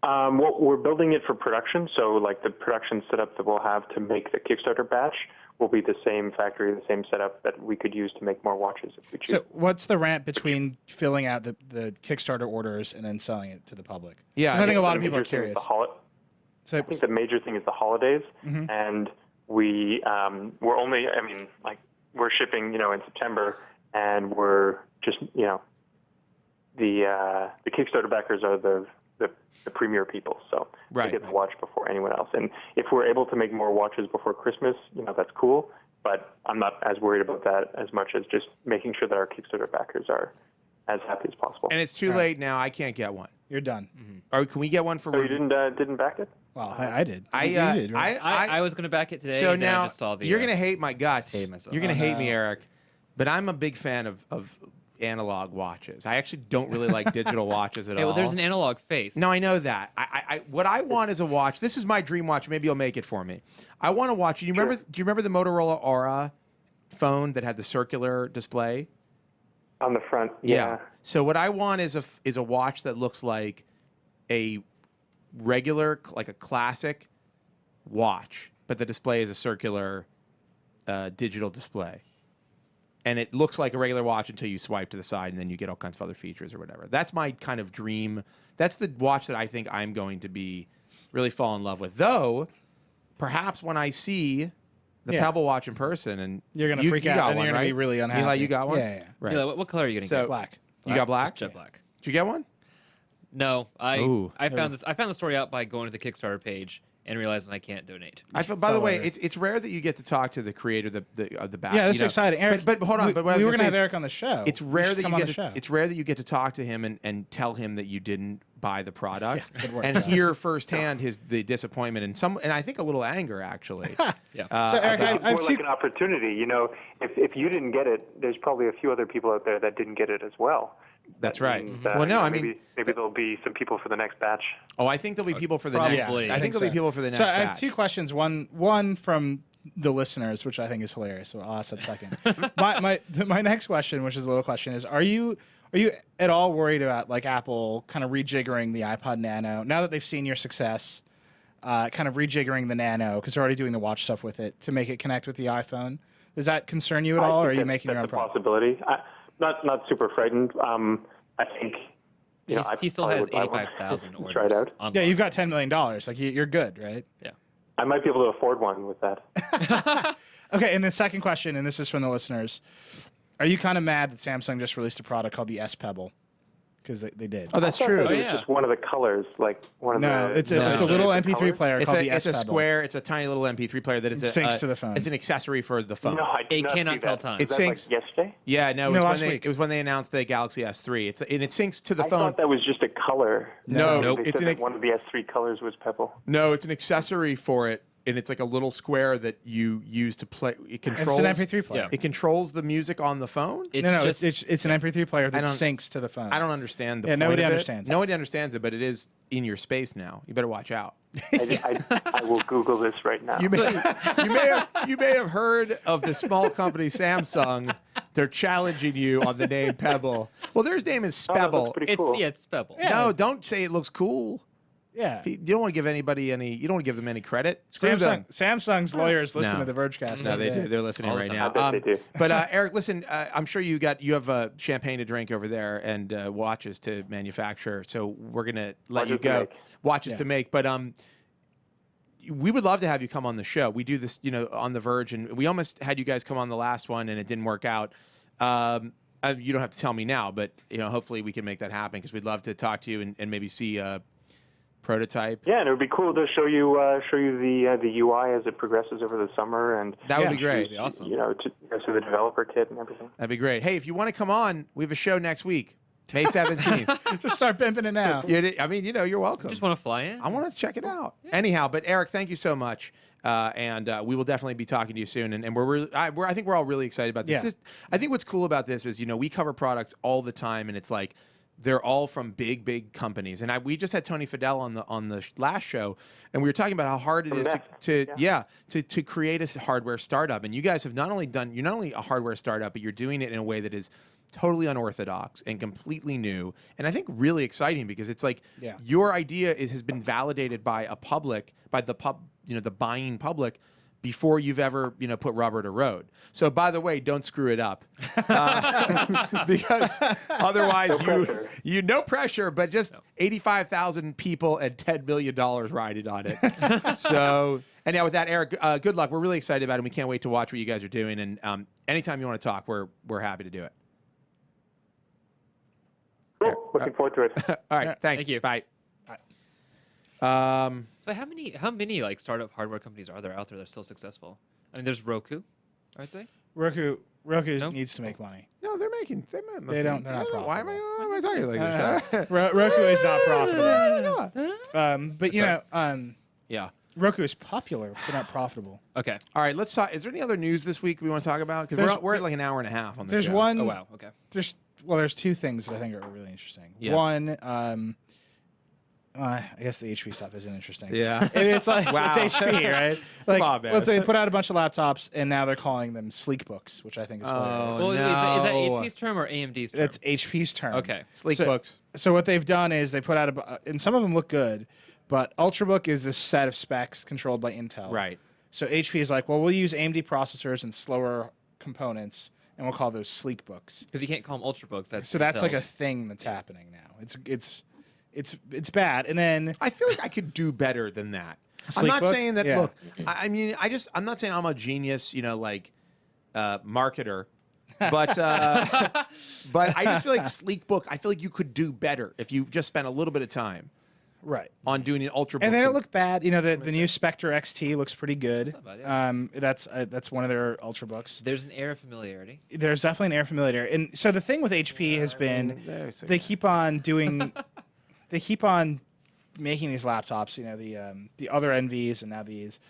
Well, we're building it for production, so like the production setup that we'll have to make the Kickstarter batch will be the same factory, the same setup that we could use to make more watches if we choose. So what's the ramp between filling out the Kickstarter orders and then selling it to, the public? Yeah, I think a lot of people are curious. I think the major thing is the holidays, and we're only, we're shipping, in September, and we're just, the Kickstarter backers are the premier people, so they get the watch before anyone else. And if we're able to make more watches before Christmas, that's cool, but I'm not as worried about that as much as just making sure that our Kickstarter backers are as happy as possible. And it's too late now. I can't get one. You're done. Or can we get one for? So you didn't back it? Well, I did. You did, right? I was going to back it today. So and now I just saw the, you're going to hate my guts. hate myself. You're going to hate me, Eric. But I'm a big fan of analog watches. I actually don't really like digital watches at all. Well, there's an analog face. No, I know that. What I want is a watch. This is my dream watch. Maybe you'll make it for me. I want a watch. Do you remember the Motorola Aura phone that had the circular display on the front? Yeah. So what I want is a watch that looks like a regular, like a classic watch, but the display is a circular digital display. And it looks like a regular watch until you swipe to the side, and then you get all kinds of other features or whatever. That's my kind of dream. That's the watch that I think I'm going to be really fall in love with. Though, perhaps when I see the Pebble watch in person, and You're gonna you freak got out, and one, you're gonna be right? really unhappy. Eli, you got one? Yeah. Right. Eli, what color are you gonna So- get? Black. You got black? Jet black. Did you get one? No, Ooh. I found the story out by going to the Kickstarter page and realizing I can't donate. I feel, by the way, hilarious. it's rare that you get to talk to the creator of the back. Yeah, that's you know. exciting. Eric, But hold on. we But what I was were gonna gonna have say is Eric on the show. it's You rare should that come you on get the to, show. it's rare that you get to talk to him and tell him that you didn't buy the product good work, and Eric. hear firsthand the disappointment and I think a little anger actually. Yeah. So Eric, I It's have more two. like an opportunity. You know, if you didn't get it, there's probably a few other people out there that didn't get it as well. That's That right. means, Well, no, you know, I mean, maybe there'll be some people for the next batch. oh, I think there'll be people for the Probably. next. Yeah, I think there'll be so. people for the next. So I have batch. two questions. One from the listeners, which I think is hilarious. So I'll ask that second. my next question, which is a little question, is: Are you at all worried about like Apple kind of rejiggering the iPod Nano now that they've seen your success? Kind of rejiggering the Nano because they're already doing the watch stuff with it to make it connect with the iPhone. Does that concern you at all, or are you making your own that's a product? possibility? Not super frightened. I think you know, He still I has would buy one. 85,000 orders. Try it out. on Yeah, lock. you've got $10 million. Like you're good, right? Yeah. I might be able to afford one with that. Okay, and the second question, and this is from the listeners: Are you kind of mad that Samsung just released a product called the S Pebble? Because they did. Oh, that's I thought true. that was yeah. just one of the colors, like one of No, the. it's a little MP3 player It's called a the S it's a Pebble. square. It's a tiny little MP3 player that is It syncs to the phone. It's an accessory for the phone. No, I did It not cannot see tell that. time. Was It that, like, syncs- yesterday. Yeah, no, last week. it was when they announced the Galaxy S3. And it syncs to the I phone. thought that was just a color. No, Nope. They it's said an that one of the S3 colors was Pebble. No, it's an accessory for it, and it's like a little square that you use to play. It It's controls. an MP3 player. Yeah. It controls the music on the phone. It's No, just it's an MP3 player that don't- syncs to the phone. I don't understand the Yeah, point nobody of it. understands it. Nobody understands it, but it is in your space now. You better watch out. I will Google this right now. You may have heard of the small company Samsung. They're challenging you on the name Pebble. Well, their name is Oh, that Pebble. looks pretty it's cool. yeah, it's Pebble. Yeah. No, don't say it looks cool. Yeah. You don't want to give anybody any. You don't want to give them any credit. Screw them. Samsung's lawyers listen No. to the Vergecast. No, they every do. day. They're listening All the right time. now. I bet they do. But Eric, listen. I'm sure you have champagne to drink over there and watches to manufacture. So we're gonna let you Watches to go. make. Watches to make. But we would love to have you come on the show. We do this, on the Verge, and we almost had you guys come on the last one, and it didn't work out. You don't have to tell me now, but hopefully we can make that happen because we'd love to talk to you and maybe see a prototype. Yeah, and it would be cool to show you the UI as it progresses over the summer, and That would Yeah. be great. That'd be awesome. to go through the developer kit and everything. That'd be great. Hey, if you want to come on, we have a show next week, May 17th. Just start pimping it now. You're welcome. Just want to fly in. I want to check it out. Anyhow, but Eric, thank you so much. And we will definitely be talking to you soon. And we're really, I think we're all really excited about this. Yeah. I think what's cool about this is, we cover products all the time, and it's like they're all from big companies. And we just had Tony Fadell on the last show, and we were talking about how hard it is to create a hardware startup. And you guys have you're not only a hardware startup, but you're doing it in a way that is totally unorthodox and completely new, and I think really exciting because it's like your idea has been validated by the buying public before you've ever put rubber to road. So by the way, don't screw it up because otherwise no pressure, but just 85,000 people and $10 million riding on it. So. And now with that, Eric, good luck. We're really excited about it. And we can't wait to watch what you guys are doing. And anytime you want to talk, we're happy to do it. Cool. Looking forward to it. All right. Thanks. Thank you. Bye. But how many like startup hardware companies are there out there that are still successful? I mean, there's Roku, I'd say. Roku No? needs to make money. No, they're making. They don't. They're not profitable. Why am I talking like this? Roku is not profitable. But Yeah. Roku is popular, but not profitable. Okay. All right. Let's talk. Is there any other news this week we want to talk about? Because we're at like an hour and a half on the There's show. one. Oh wow. Okay. There's two things that I think are really interesting. Yes. One, I guess the HP stuff isn't interesting. Yeah. It's like Wow. it's HP, right? Like, Come on, man. well, they put out a bunch of laptops, and now they're calling them sleek books, which I think is hilarious. Oh, Well, is that no. HP's term or AMD's term? It's HP's term. Okay. Sleek So- books. So what they've done is they put out and some of them look good, but Ultrabook is this set of specs controlled by Intel. Right. So HP is like, well, we'll use AMD processors and slower components, and we'll call those sleek books. Because you can't call them Ultrabooks. So that's like a Intel's. thing that's happening now. It's bad. And then I feel like I could do better than that. I'm not Sleekbook? saying that. Yeah. Look, I mean, I'm not saying I'm a genius, like marketer, but but I just feel like Sleekbook. I feel like you could do better if you just spent a little bit of time Right. on doing an ultra. And they don't look bad. The new Spectre XT looks pretty good. not bad, yeah. That's one of their ultrabooks. There's an air of familiarity. There's definitely an air familiarity. And so the thing with HP has been they keep on doing they keep on making these laptops, the other NVs and now these.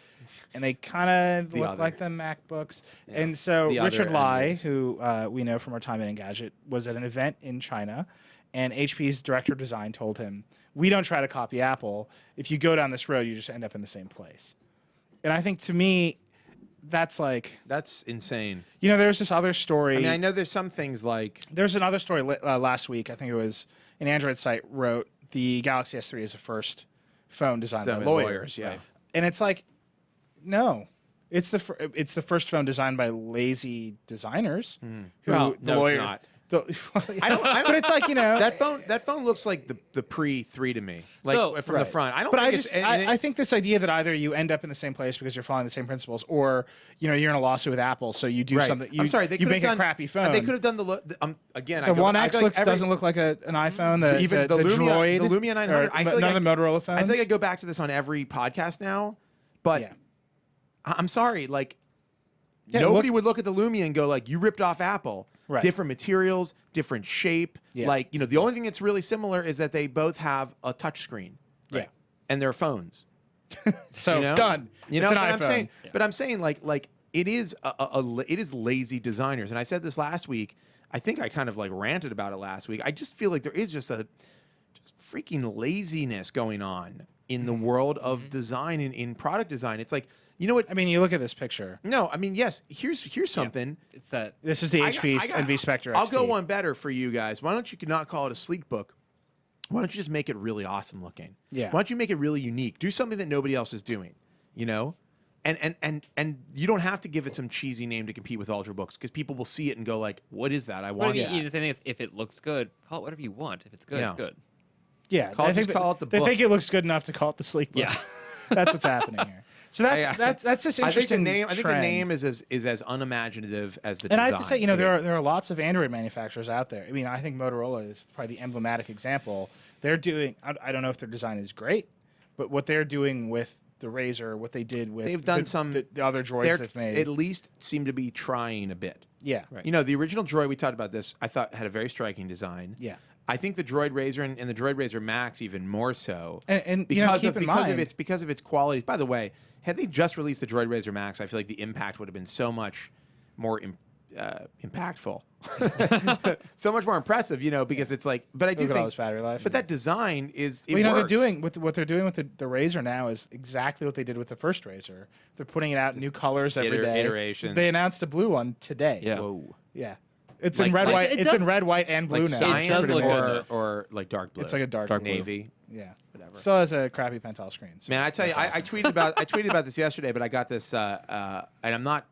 And they kind of look like the MacBooks. Yeah. And so Richard Lai, who we know from our time in Engadget, was at an event in China, and HP's director of design told him, "We don't try to copy Apple. If you go down this road, you just end up in the same place." And I think, to me, that's insane. There's this other story. I mean, I know there's some things like there's another story last week. I think it was an Android site wrote the Galaxy S3 is the first phone designed by lawyers. Yeah, right? And it's like, no, it's the first phone designed by lazy designers. Well, the no, lawyers, it's not. I don't. But it's like that phone looks like the pre-3 to me, like from the front. I don't. But think I think this idea that either you end up in the same place because you're following the same principles, or you're in a lawsuit with Apple, so you do something. I'm sorry, they you make a crappy phone. They could have done again. The One X doesn't look like an iPhone. Even the Droid, the Lumia 900. I feel none of the Motorola phones. I think I go back to this on every podcast now, but I'm sorry, nobody would look at the Lumia and go like, "You ripped off Apple." Right. Different materials, different shape. Yeah. The only thing that's really similar is that they both have a touch screen. Yeah. And they're phones. So done. It's an iPhone. But I'm saying like it is it is lazy designers. And I said this last week. I think I kind of ranted about it last week. I just feel like there is just freaking laziness going on in the world of design and in product design. It's like, you know what? I mean, you look at this picture. No, I mean, yes. Here's something. Yeah, it's that. This is the HP NV Spectre XT. I'll go one better for you guys. Why don't you not call it a sleek book? Why don't you just make it really awesome looking? Yeah. Why don't you make it really unique? Do something that nobody else is doing. And you don't have to give it some cheesy name to compete with Ultrabooks, because people will see it and go like, "What is that? I want it." The same thing is, if it looks good, call it whatever you want. If it's good, it's good. Yeah. Call it the book. They think it looks good enough to call it the sleek book. Yeah. That's what's happening here. So that's just interesting. I think the name is as unimaginative as the design. And I have to say, there are lots of Android manufacturers out there. I mean, I think Motorola is probably the emblematic example. They're doing. I don't know if their design is great, but what they're doing with the Razr, what they did with the other droids they've made, at least seem to be trying a bit. Yeah. Right. The original droid, we talked about this, I thought had a very striking design. Yeah. I think the Droid Razr and the Droid Razr Max even more so, and because of its qualities. By the way, had they just released the Droid Razr Max, I feel like the impact would have been so much more impactful, so much more impressive. Because it's like, but I do Look at all think this battery life. But that design is. They're doing what they're doing with the Razr now is exactly what they did with the first Razr. They're putting it out in new colors every day. Iterations. They announced a blue one today. Yeah. Whoa. Yeah. It's in red, white. It's in red, white, and blue now. Cyan look or like dark blue. It's like a dark navy. Yeah. Whatever. Still has a crappy Pentel screen. So Man, I tell you, awesome. I tweeted about this yesterday, but I got this, and I'm not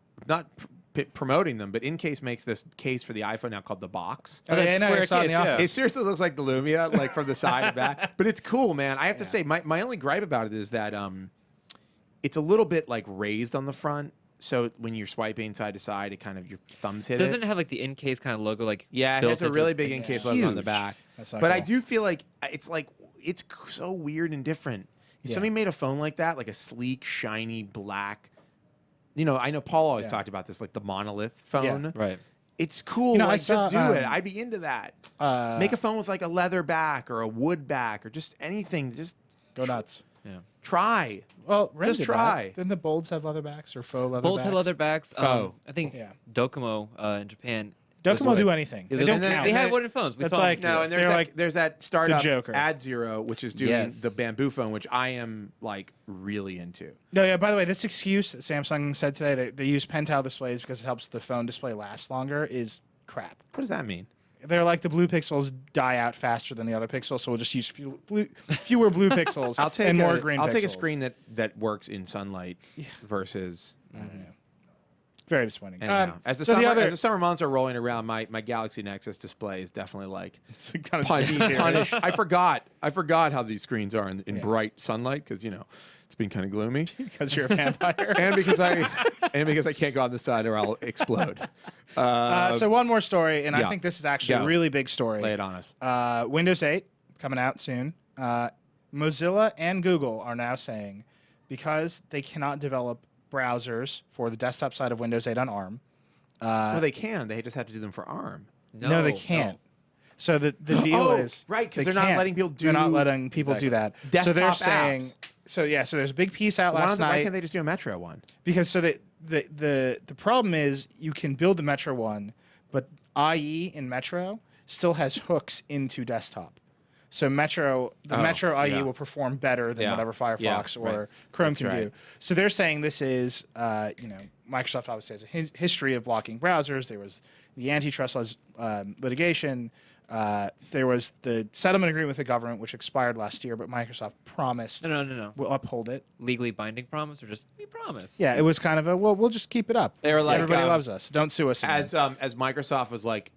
promoting them, but InCase makes this case for the iPhone now called the Box. Oh, yeah, I saw it in the office. It seriously looks like the Lumia, like from the side and back, but it's cool, man. I have to say, my only gripe about it is that it's a little bit raised on the front. So when you're swiping side to side, it kind of your thumbs hit Doesn't it have the in-case kind of logo Yeah, it has a really big in-case logo on the back. That's not but cool. I do feel like it's so weird and different. If somebody made a phone like that, like a sleek, shiny, black, I know Paul always talked about this, like the monolith phone. Yeah, right. It's cool. Just do it. I'd be into that. Make a phone with a leather back or a wood back or just anything. Just go nuts. Yeah. Try. Well, just try. Didn't the Bolds have leather backs or faux leather Bolds backs? had leather backs. Faux. I think Docomo in Japan. Docomo do anything. They don't count. They had wooden phones. We It's saw like- them. No, and there's that startup Joker. AdZero, which is doing the bamboo phone, which I am really into. No, yeah. By the way, this excuse that Samsung said today, they use Pentel displays because it helps the phone display last longer, is crap. What does that mean? They're like the blue pixels die out faster than the other pixels, so we'll just use fewer blue pixels and more green pixels. I'll take a screen that works in sunlight versus. Very disappointing. Anyhow, as the so summer other, as the summer months are rolling around, my Galaxy Nexus display is definitely like it's kind of punish. I forgot how these screens are in bright sunlight because it's been kind of gloomy. because you're a vampire. and because I can't go on the side or I'll explode. So one more story, and I yeah. think this is actually Go. a really big story. Lay it on us. Windows 8 coming out soon. Mozilla and Google are now saying because they cannot develop browsers for the desktop side of Windows 8 on ARM. Well, they can. They just have to do them for ARM. No, they can't. So the deal is right because they they're not can't. letting people do. They're not letting people do that. Desktop so they're saying. apps. So there's a big piece out last night. Why can't they just do a Metro one? Because the problem is you can build the Metro one, but IE in Metro still has hooks into desktop. So Metro IE will perform better than whatever Firefox or Chrome can do. So they're saying this is, Microsoft obviously has a history of blocking browsers. There was the antitrust litigation. There was the settlement agreement with the government, which expired last year, but Microsoft promised No. will uphold it. Legally binding promise or just we promise? Yeah, it was kind of we'll just keep it up. They were like, everybody loves us. Don't sue us. Again. As Microsoft was like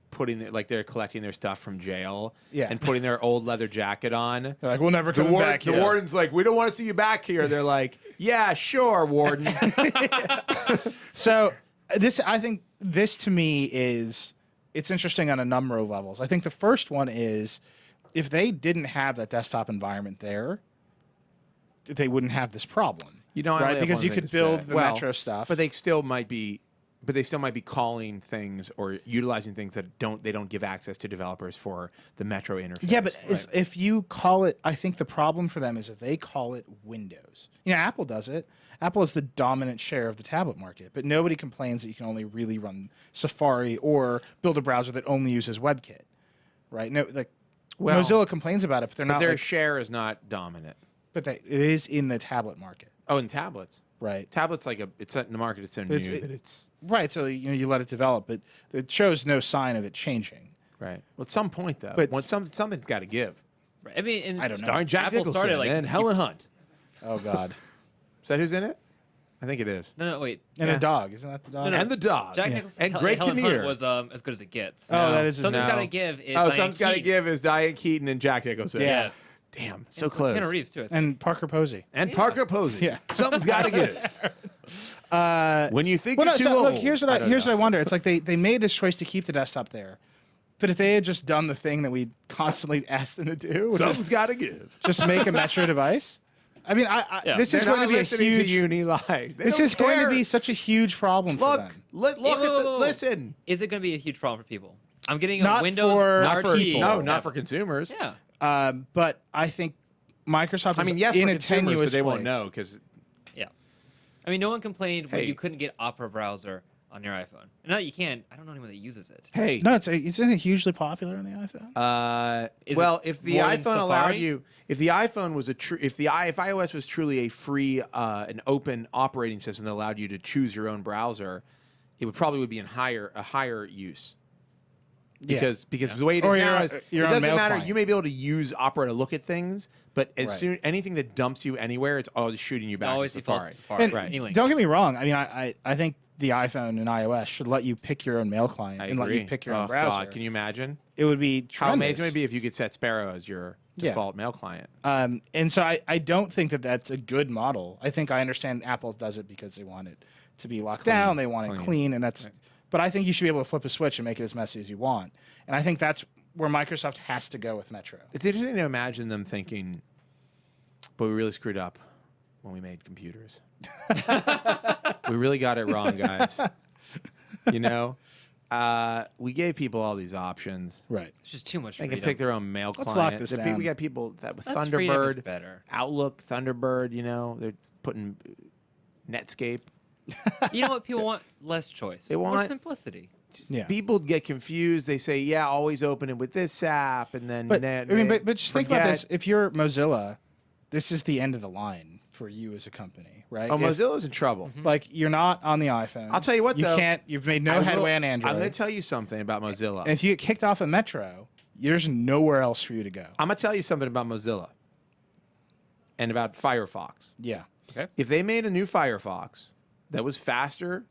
they're collecting their stuff from jail and putting their old leather jacket on. They're like, we'll never come back here. The warden's like, we don't want to see you back here. They're like, yeah, sure, warden. So I think this to me it's interesting on a number of levels. I think the first one is if they didn't have that desktop environment there, they wouldn't have this problem. Right? Because you could build the Metro stuff. But they still might be calling things or utilizing things that they don't give access to developers for the Metro interface. Yeah, but if you call it, I think the problem for them is if they call it Windows. Apple does it. Apple is the dominant share of the tablet market, but nobody complains that you can only really run Safari or build a browser that only uses WebKit, right? Mozilla complains about it, but they're not. Their share is not dominant. But it is in the tablet market. Oh, in tablets. Right. Tablets it's in the market. It's so new that it's right. So you let it develop, but it shows no sign of it changing. Right. Well, at some point though, but something's got to give. Right. I mean, I don't know. Starring Jack Apple Nicholson started and Helen Hunt. Oh God. Is that who's in it? I think it is. No, wait. And a dog, isn't that the dog? No. And the dog. Jack Nicholson and Greg Helen Kinnear Hunt was as good as it gets. Oh, that is his Something's name. got to give. Is Something's got to give is Diane Keaton and Jack Nicholson. Yeah. Yes. Damn, so And close. Keanu Reeves too. I think. And Parker Posey. And Parker Posey. Yeah. Something's got to give. When you think you're too old. Look, here's what I wonder. It's like they made this choice to keep the desktop there. But if they had just done the thing that we constantly asked them to do, which Something's got to give. just make a Metro device. I mean, this is going to be a huge. This is going to be such a huge problem for them. Listen. Is it going to be a huge problem for people? I'm getting a Not Windows for- Not for RT. not for consumers. Yeah. But I think Microsoft is yes, in for a consumers, tenuous but they won't place. know because Yeah. I mean, no one complained when Hey. you couldn't get Opera browser on your iPhone. And now you can. I don't know anyone that uses it. hey. No, it's hugely popular on the iPhone. Is Well, it if the more than iPhone allowed Safari? you, if the iPhone was if iOS was truly a free, an open operating system that allowed you to choose your own browser, it would be a higher use. Because the way it is Or now your- is your it own doesn't mail matter. client. You may be able to use Opera to look at things, but as Right. soon anything that dumps you anywhere, it's always shooting you back to Always defaults Safari. to Safari. And Right. E-Link. don't get me wrong. I mean, I think the iPhone and iOS should let you pick your own mail client I and let agree. you pick your oh, own browser. God, can you imagine It would be tremendous. how amazing it would be if you could set Sparrow as your Yeah. default mail client? And so I don't think that that's a good model. I think I understand Apple does it because they want it to be locked down. They want it clean, and that's. But I think you should be able to flip a switch and make it as messy as you want. And I think that's where Microsoft has to go with Metro. It's interesting to imagine them thinking, but we really screwed up when we made computers. We really got it wrong, guys. We gave people all these options. Right. It's just too much They freedom. can pick their own mail Let's client. lock this The down. We got people that with Less freedom is Thunderbird, better. Outlook, Thunderbird. They're putting Netscape. You know what? People want less choice. They More want- simplicity. Yeah. People get confused. They say, "Yeah, always open it with this app," and then But but just think about this. forget. If you're Mozilla, this is the end of the line for you as a company, right? Oh, If- Mozilla's in trouble. Like you're not on the iPhone. I'll tell you what, you though. can't. You've made no I will- headway on Android. I'm going to tell you something about Mozilla. And if you get kicked off of Metro, there's nowhere else for you to go. I'm going to tell you something about Mozilla and about Firefox. Yeah. If they made a new Firefox that was faster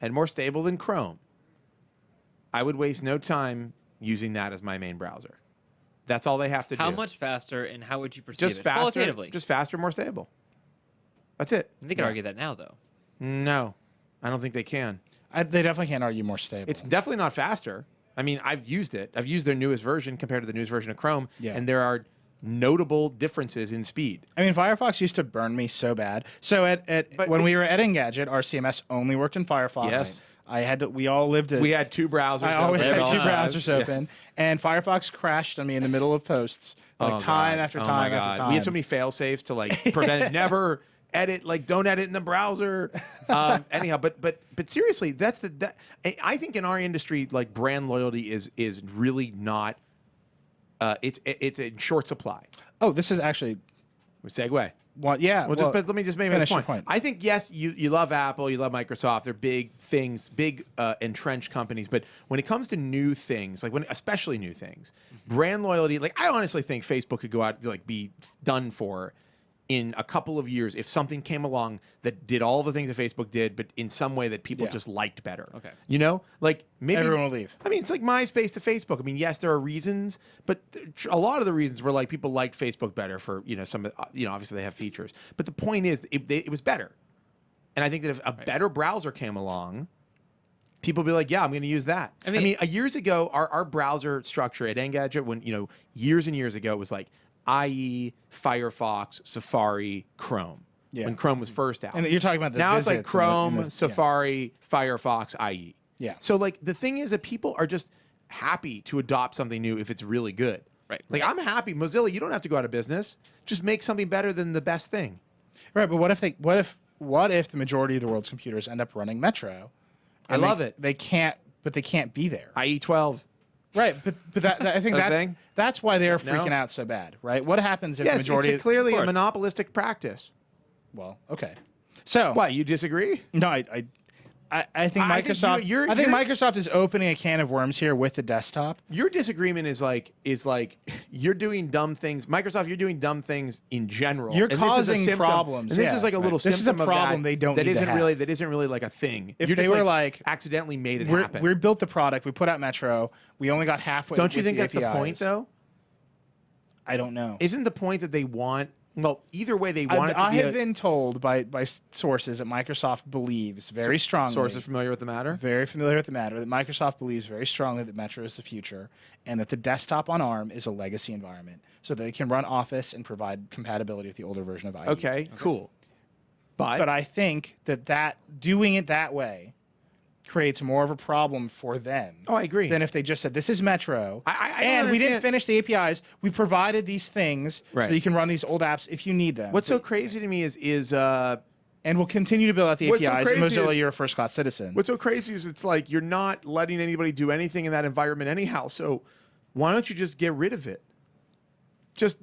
and more stable than Chrome, I would waste no time using that as my main browser. That's all they have to do. How much faster, and how would you perceive Just it faster, qualitatively? just faster, more stable. That's it. They can argue that now, though. No, I don't think they can. They definitely can't argue more stable. It's definitely not faster. I mean, I've used it. I've used their newest version compared to the newest version of Chrome, and there are notable differences in speed. I mean, Firefox used to burn me so bad. So when we were at Engadget, our CMS only worked in Firefox. Yes. We all lived it. We had two browsers. I always open had at all two times. browsers open, and Firefox crashed on me in the middle of posts, time after time after time. We had so many fail safes to like prevent never edit, like don't edit in the browser. Anyhow, but seriously, I think in our industry, like brand loyalty is really not. It's in short supply. Oh, this is actually segue. Well, yeah. But let me just make this your point. I think, yes, you love Apple, you love Microsoft. They're big things, big entrenched companies. But when it comes to new things, especially new things, brand loyalty, like I honestly think Facebook could go out like be done for in a couple of years if something came along that did all the things that Facebook did, but in some way that people just liked better. Okay. You know, like maybe everyone will leave. I mean, it's like MySpace to Facebook. I mean, yes, there are reasons, but a lot of the reasons were like people liked Facebook better for some obviously they have features, but the point is it was better, and I think that if a better browser came along, people would be like, yeah, I'm going to use that. I mean, years ago, our browser structure at Engadget, when years and years ago, it was like IE, Firefox, Safari, Chrome. Yeah. When Chrome was first out. And you're talking about the now it's like visits Chrome, Safari, Firefox, IE. Yeah. So like the thing is that people are just happy to adopt something new if it's really good. Right. Like I'm happy. Mozilla, you don't have to go out of business. Just make something better than the best thing. Right, but what if the majority of the world's computers end up running Metro? I love it. They can't be there. IE 12. Right, but that I think thing? that's why they're freaking out so bad, right? What happens if the Yes, majority? it's clearly a monopolistic practice. Well, okay. So Why, you disagree? no, I think Microsoft. you're- I think Microsoft is opening a can of worms here with the desktop. Your disagreement is like you're doing dumb things. Microsoft, you're doing dumb things in general. You're And this is a causing symptom- problems, And this yeah. is like a little This is a symptom problem of that. they don't that need to isn't have. really that isn't really like a thing. If You're they just were like accidentally made it happen. We built the product, we put out Metro, we only got halfway. Don't you with think that's the APIs. point though? I don't know. Isn't the point that they want? Well, either way, they want it to I be have been told by sources that Microsoft believes very strongly. sources familiar with the matter. Very familiar with the matter. That Microsoft believes very strongly that Metro is the future, and that the desktop on ARM is a legacy environment, so that they can run Office and provide compatibility with the older version of IE. Okay, cool. But I think that doing it that way creates more of a problem for them. Oh, I agree. Than if they just said, this is Metro. I don't and we didn't understand- finish the APIs. We provided these things so Right. that you can run these old apps if you need them. What's so crazy to me is and we'll continue to build out the What's so APIs. And crazy Mozilla, is- you're a first-class citizen. what's so crazy is it's like you're not letting anybody do anything in that environment anyhow. So why don't you just get rid of it?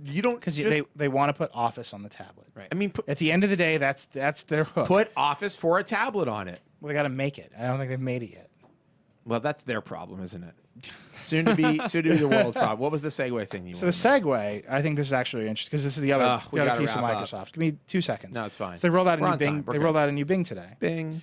You don't Because just- they want to put Office on the tablet. Right. I mean, At the end of the day, that's their hook. put Office for a tablet on it. Well, they got to make it. I don't think they've made it yet. Well, that's their problem, isn't it? Soon to be the world's problem. What was the segue thing you So the segue, I think this is actually interesting because this is the other, we the other gotta piece of wrap up. Microsoft. Give me 2 seconds. No, it's fine. So they rolled out We're a new on Bing. time. We're They good. rolled out a new Bing today. Bing.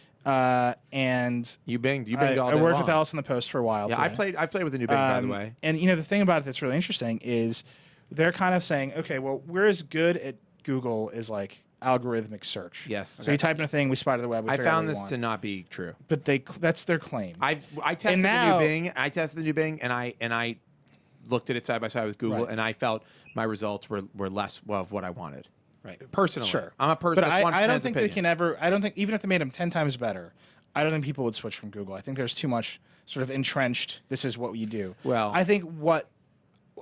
And You binged. You I, binged all I day worked long. with Alice on the post for a while. Yeah, today. I played with the new Bing, by the way. And the thing about it that's really interesting is they're kind of saying, okay, well, we're as good at Google as like algorithmic search. Yes. So you type in a thing, we spider the web. We I figure out found what we this want. to not be true. But that's their claim. I tested now- the new Bing. I tested the new Bing, and I looked at it side by side with Google, Right. and I felt my results were less of what I wanted. Right. Personally, Sure. I'm a person. But That's one I don't man's think opinion. they can ever. I don't think even if they made them 10 times better, I don't think people would switch from Google. I think there's too much sort of entrenched. This is what you do. Well- I think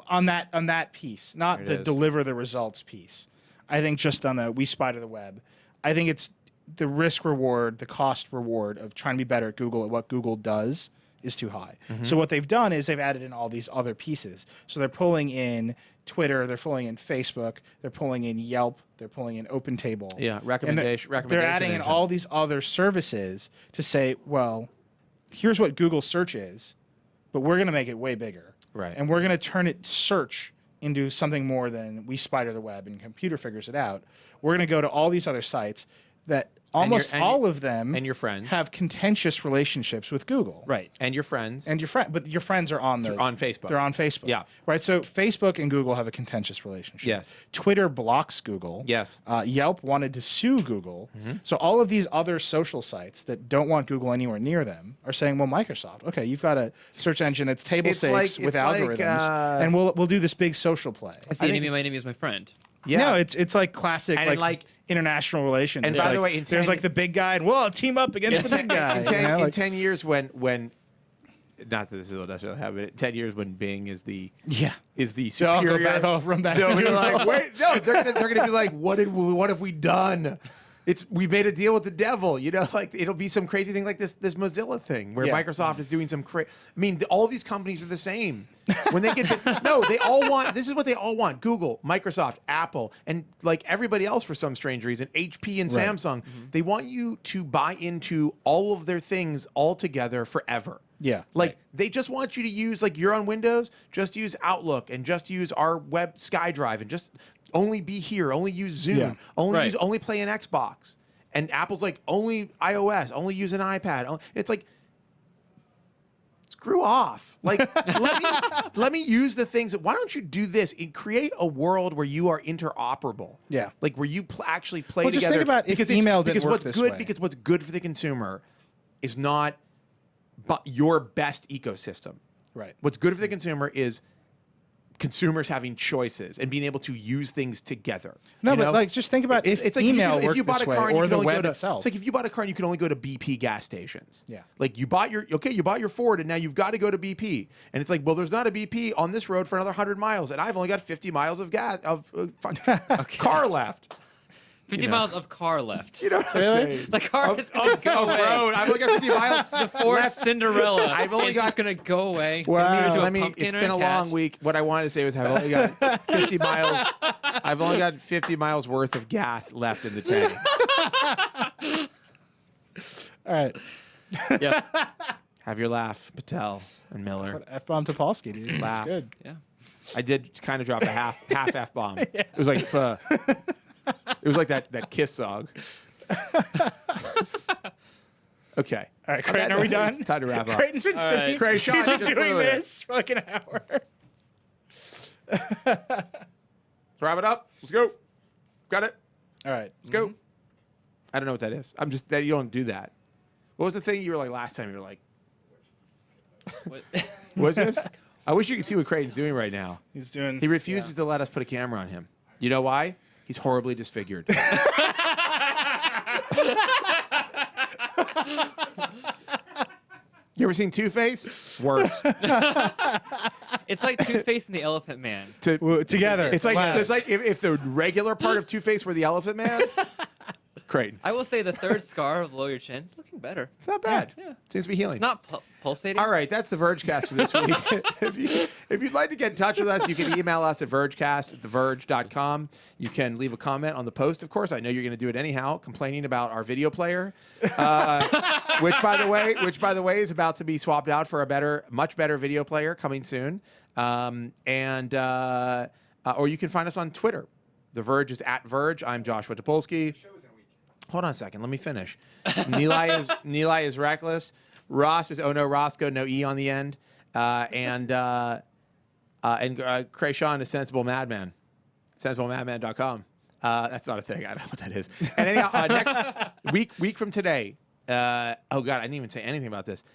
on that piece, not There it the is. deliver the results piece. I think just on the we spider the web. I think it's the risk reward, the cost reward of trying to be better at Google at what Google does is too high. Mm-hmm. So what they've done is they've added in all these other pieces. So they're pulling in Twitter, they're pulling in Facebook, they're pulling in Yelp, they're pulling in OpenTable. Yeah, And recommendation. they're adding in engine. all these other services to say, well, here's what Google search is, but we're going to make it way bigger. Right. And we're going to turn it search into something more than we spider the web and computer figures it out. We're going to go to all these other sites that almost all of them and your friends have contentious relationships with Google. Right. And your friends. And but your friends are on Facebook. They're on Facebook. Yeah. Right. So Facebook and Google have a contentious relationship. Yes. Twitter blocks Google. Yes. Yelp wanted to sue Google. So all of these other social sites that don't want Google anywhere near them are saying, well, Microsoft, okay, you've got a search engine that's table stakes with algorithms, and we'll do this big social play. It's the enemy of my enemy is my friend. Yeah. No, it's like classic And like international relations. And It's by the like, way, there's like the big guy, and we'll team up against the big guy. In 10 years when not that this will necessarily happen, but 10 years when Bing is the superior. They'll run back No, to we're Google. like, wait, no, they're gonna be like, what have we done? We made a deal with the devil, like it'll be some crazy thing like this Mozilla thing where Microsoft is doing some crazy. I mean, all these companies are the same. When they get they all want. This is what they all want: Google, Microsoft, Apple, and like everybody else for some strange reason, HP and Samsung. They want you to buy into all of their things all together forever. Yeah. Like they just want you to use, like you're on Windows, just use Outlook and just use our web SkyDrive and just only be here, only use Zoom, only play an Xbox. And Apple's like only iOS, only use an iPad. It's like screw off. Like let me use the things why don't you do this and create a world where you are interoperable? Yeah. Like where you actually play Well, together. just think about if email didn't work this way. Because what's good for the consumer is not your best ecosystem. Right. What's good for the consumer is consumers having choices and being able to use things together. No, but like just think about if like email if you worked bought this a way car and you or could the only web go to, itself. It's like if you bought a car and you could only go to BP gas stations. Yeah. Like you bought your Ford and now you've got to go to BP. And it's like, well, there's not a BP on this road for another 100 miles and I've only got 50 miles of gas car left. 50 miles of car left. You know what I'm saying? The car is going to go away. Road. I've only got 50 miles. The Ford Cinderella. I've only it's just going to go away. It's it's been a long week. What I wanted to say was I've only got 50 miles. I've only got 50 miles worth of gas left in the tank. All right. Yeah. Have your laugh, Patel and Miller. F-bomb Topolsky, dude. Laugh. That's good. Yeah. I did kind of drop a half F-bomb. It was like it was like that Kiss song. Okay. All right, Creighton, are we done? It's time to wrap up. Creighton's been sitting. Creighton, He's been just doing literally- this for like an hour. Let's wrap it up. Let's go. Got it. All right. Let's go. I don't know what that is. I'm just that you don't do that. What was the thing you were like last time? You were like, What? what's this? I wish you could see what Creighton's doing right now. He's doing. He refuses to let us put a camera on him. You know why? He's horribly disfigured. You ever seen Two-Face? Worse. It's like Two-Face and the Elephant Man. Together. It's like last. it's like if the regular part of Two-Face were the Elephant Man. Creighton. I will say the third scar below your chin is looking better. It's not bad. Yeah. Seems to be healing. It's not pulsating. All right, that's the Vergecast for this week. if you'd like to get in touch with us, you can email us at vergecast@theverge.com. You can leave a comment on the post, of course. I know you're going to do it anyhow, complaining about our video player, which by the way is about to be swapped out for a much better video player coming soon. Or you can find us on Twitter. The Verge is at Verge. I'm Joshua Topolsky. Hold on a second. Let me finish. Nilay is reckless. Ross is oh no Roscoe, no E on the end. And Krayshawn is sensible madman. SensibleMadman.com. That's not a thing. I don't know what that is. And anyhow, next week from today. Oh God, I didn't even say anything about this.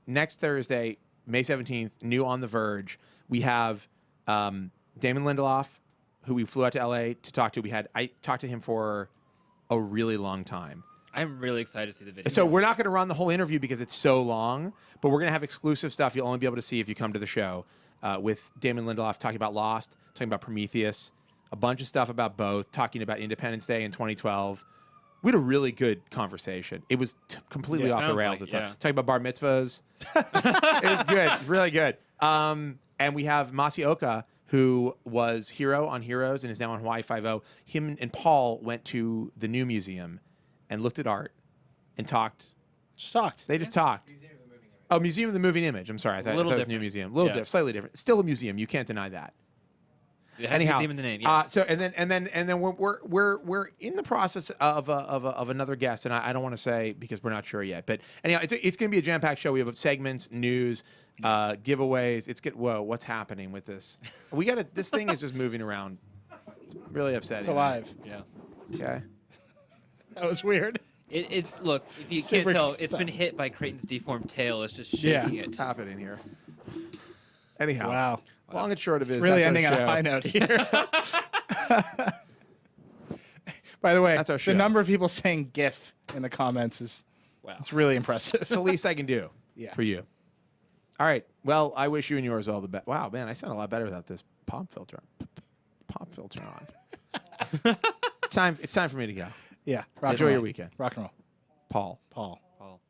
Next Thursday, May 17th, new on The Verge. We have Damon Lindelof, who we flew out to LA to talk to. I talked to him for a really long time. I'm really excited to see the video. So we're not going to run the whole interview because it's so long, but we're going to have exclusive stuff you'll only be able to see if you come to the show with Damon Lindelof talking about Lost, talking about Prometheus, a bunch of stuff about both, talking about Independence Day in 2012. We had a really good conversation. It was completely off the rails. Talking about bar mitzvahs. It was good. It was really good. And we have Masioka, who was Hero on Heroes and is now on Hawaii Five-0. Him and Paul went to the new museum and looked at art and talked. Just talked. They just talked. Museum of the Moving Image. I'm sorry. I thought it was a new museum. A little different, slightly different. Still a museum. You can't deny that. It has Anyhow, museum in the name. Yes. so and then we're in the process of another guest, and I don't want to say because we're not sure yet. But anyhow, it's going to be a jam-packed show. We have segments, news, giveaways. Whoa, what's happening with this? This thing is just moving around. It's really upsetting. It's alive. Yeah. Okay. That was weird. It's look, if you Super can't tell, it's stuff. been hit by Creighton's deformed tail. It's just Yeah. shaking What's it. happening here? Anyhow. Wow. Long and short of it is Really that's ending our on a show. high note here. By the way, That's our show. the number of people saying GIF in the comments is Wow. it's really impressive. It's the least I can do Yeah. for you. All right. Well, I wish you and yours all the best. Wow, man, I sound a lot better without this pop filter on. It's time for me to go. Yeah. Enjoy your weekend. Rock and roll. Paul. Paul. Paul.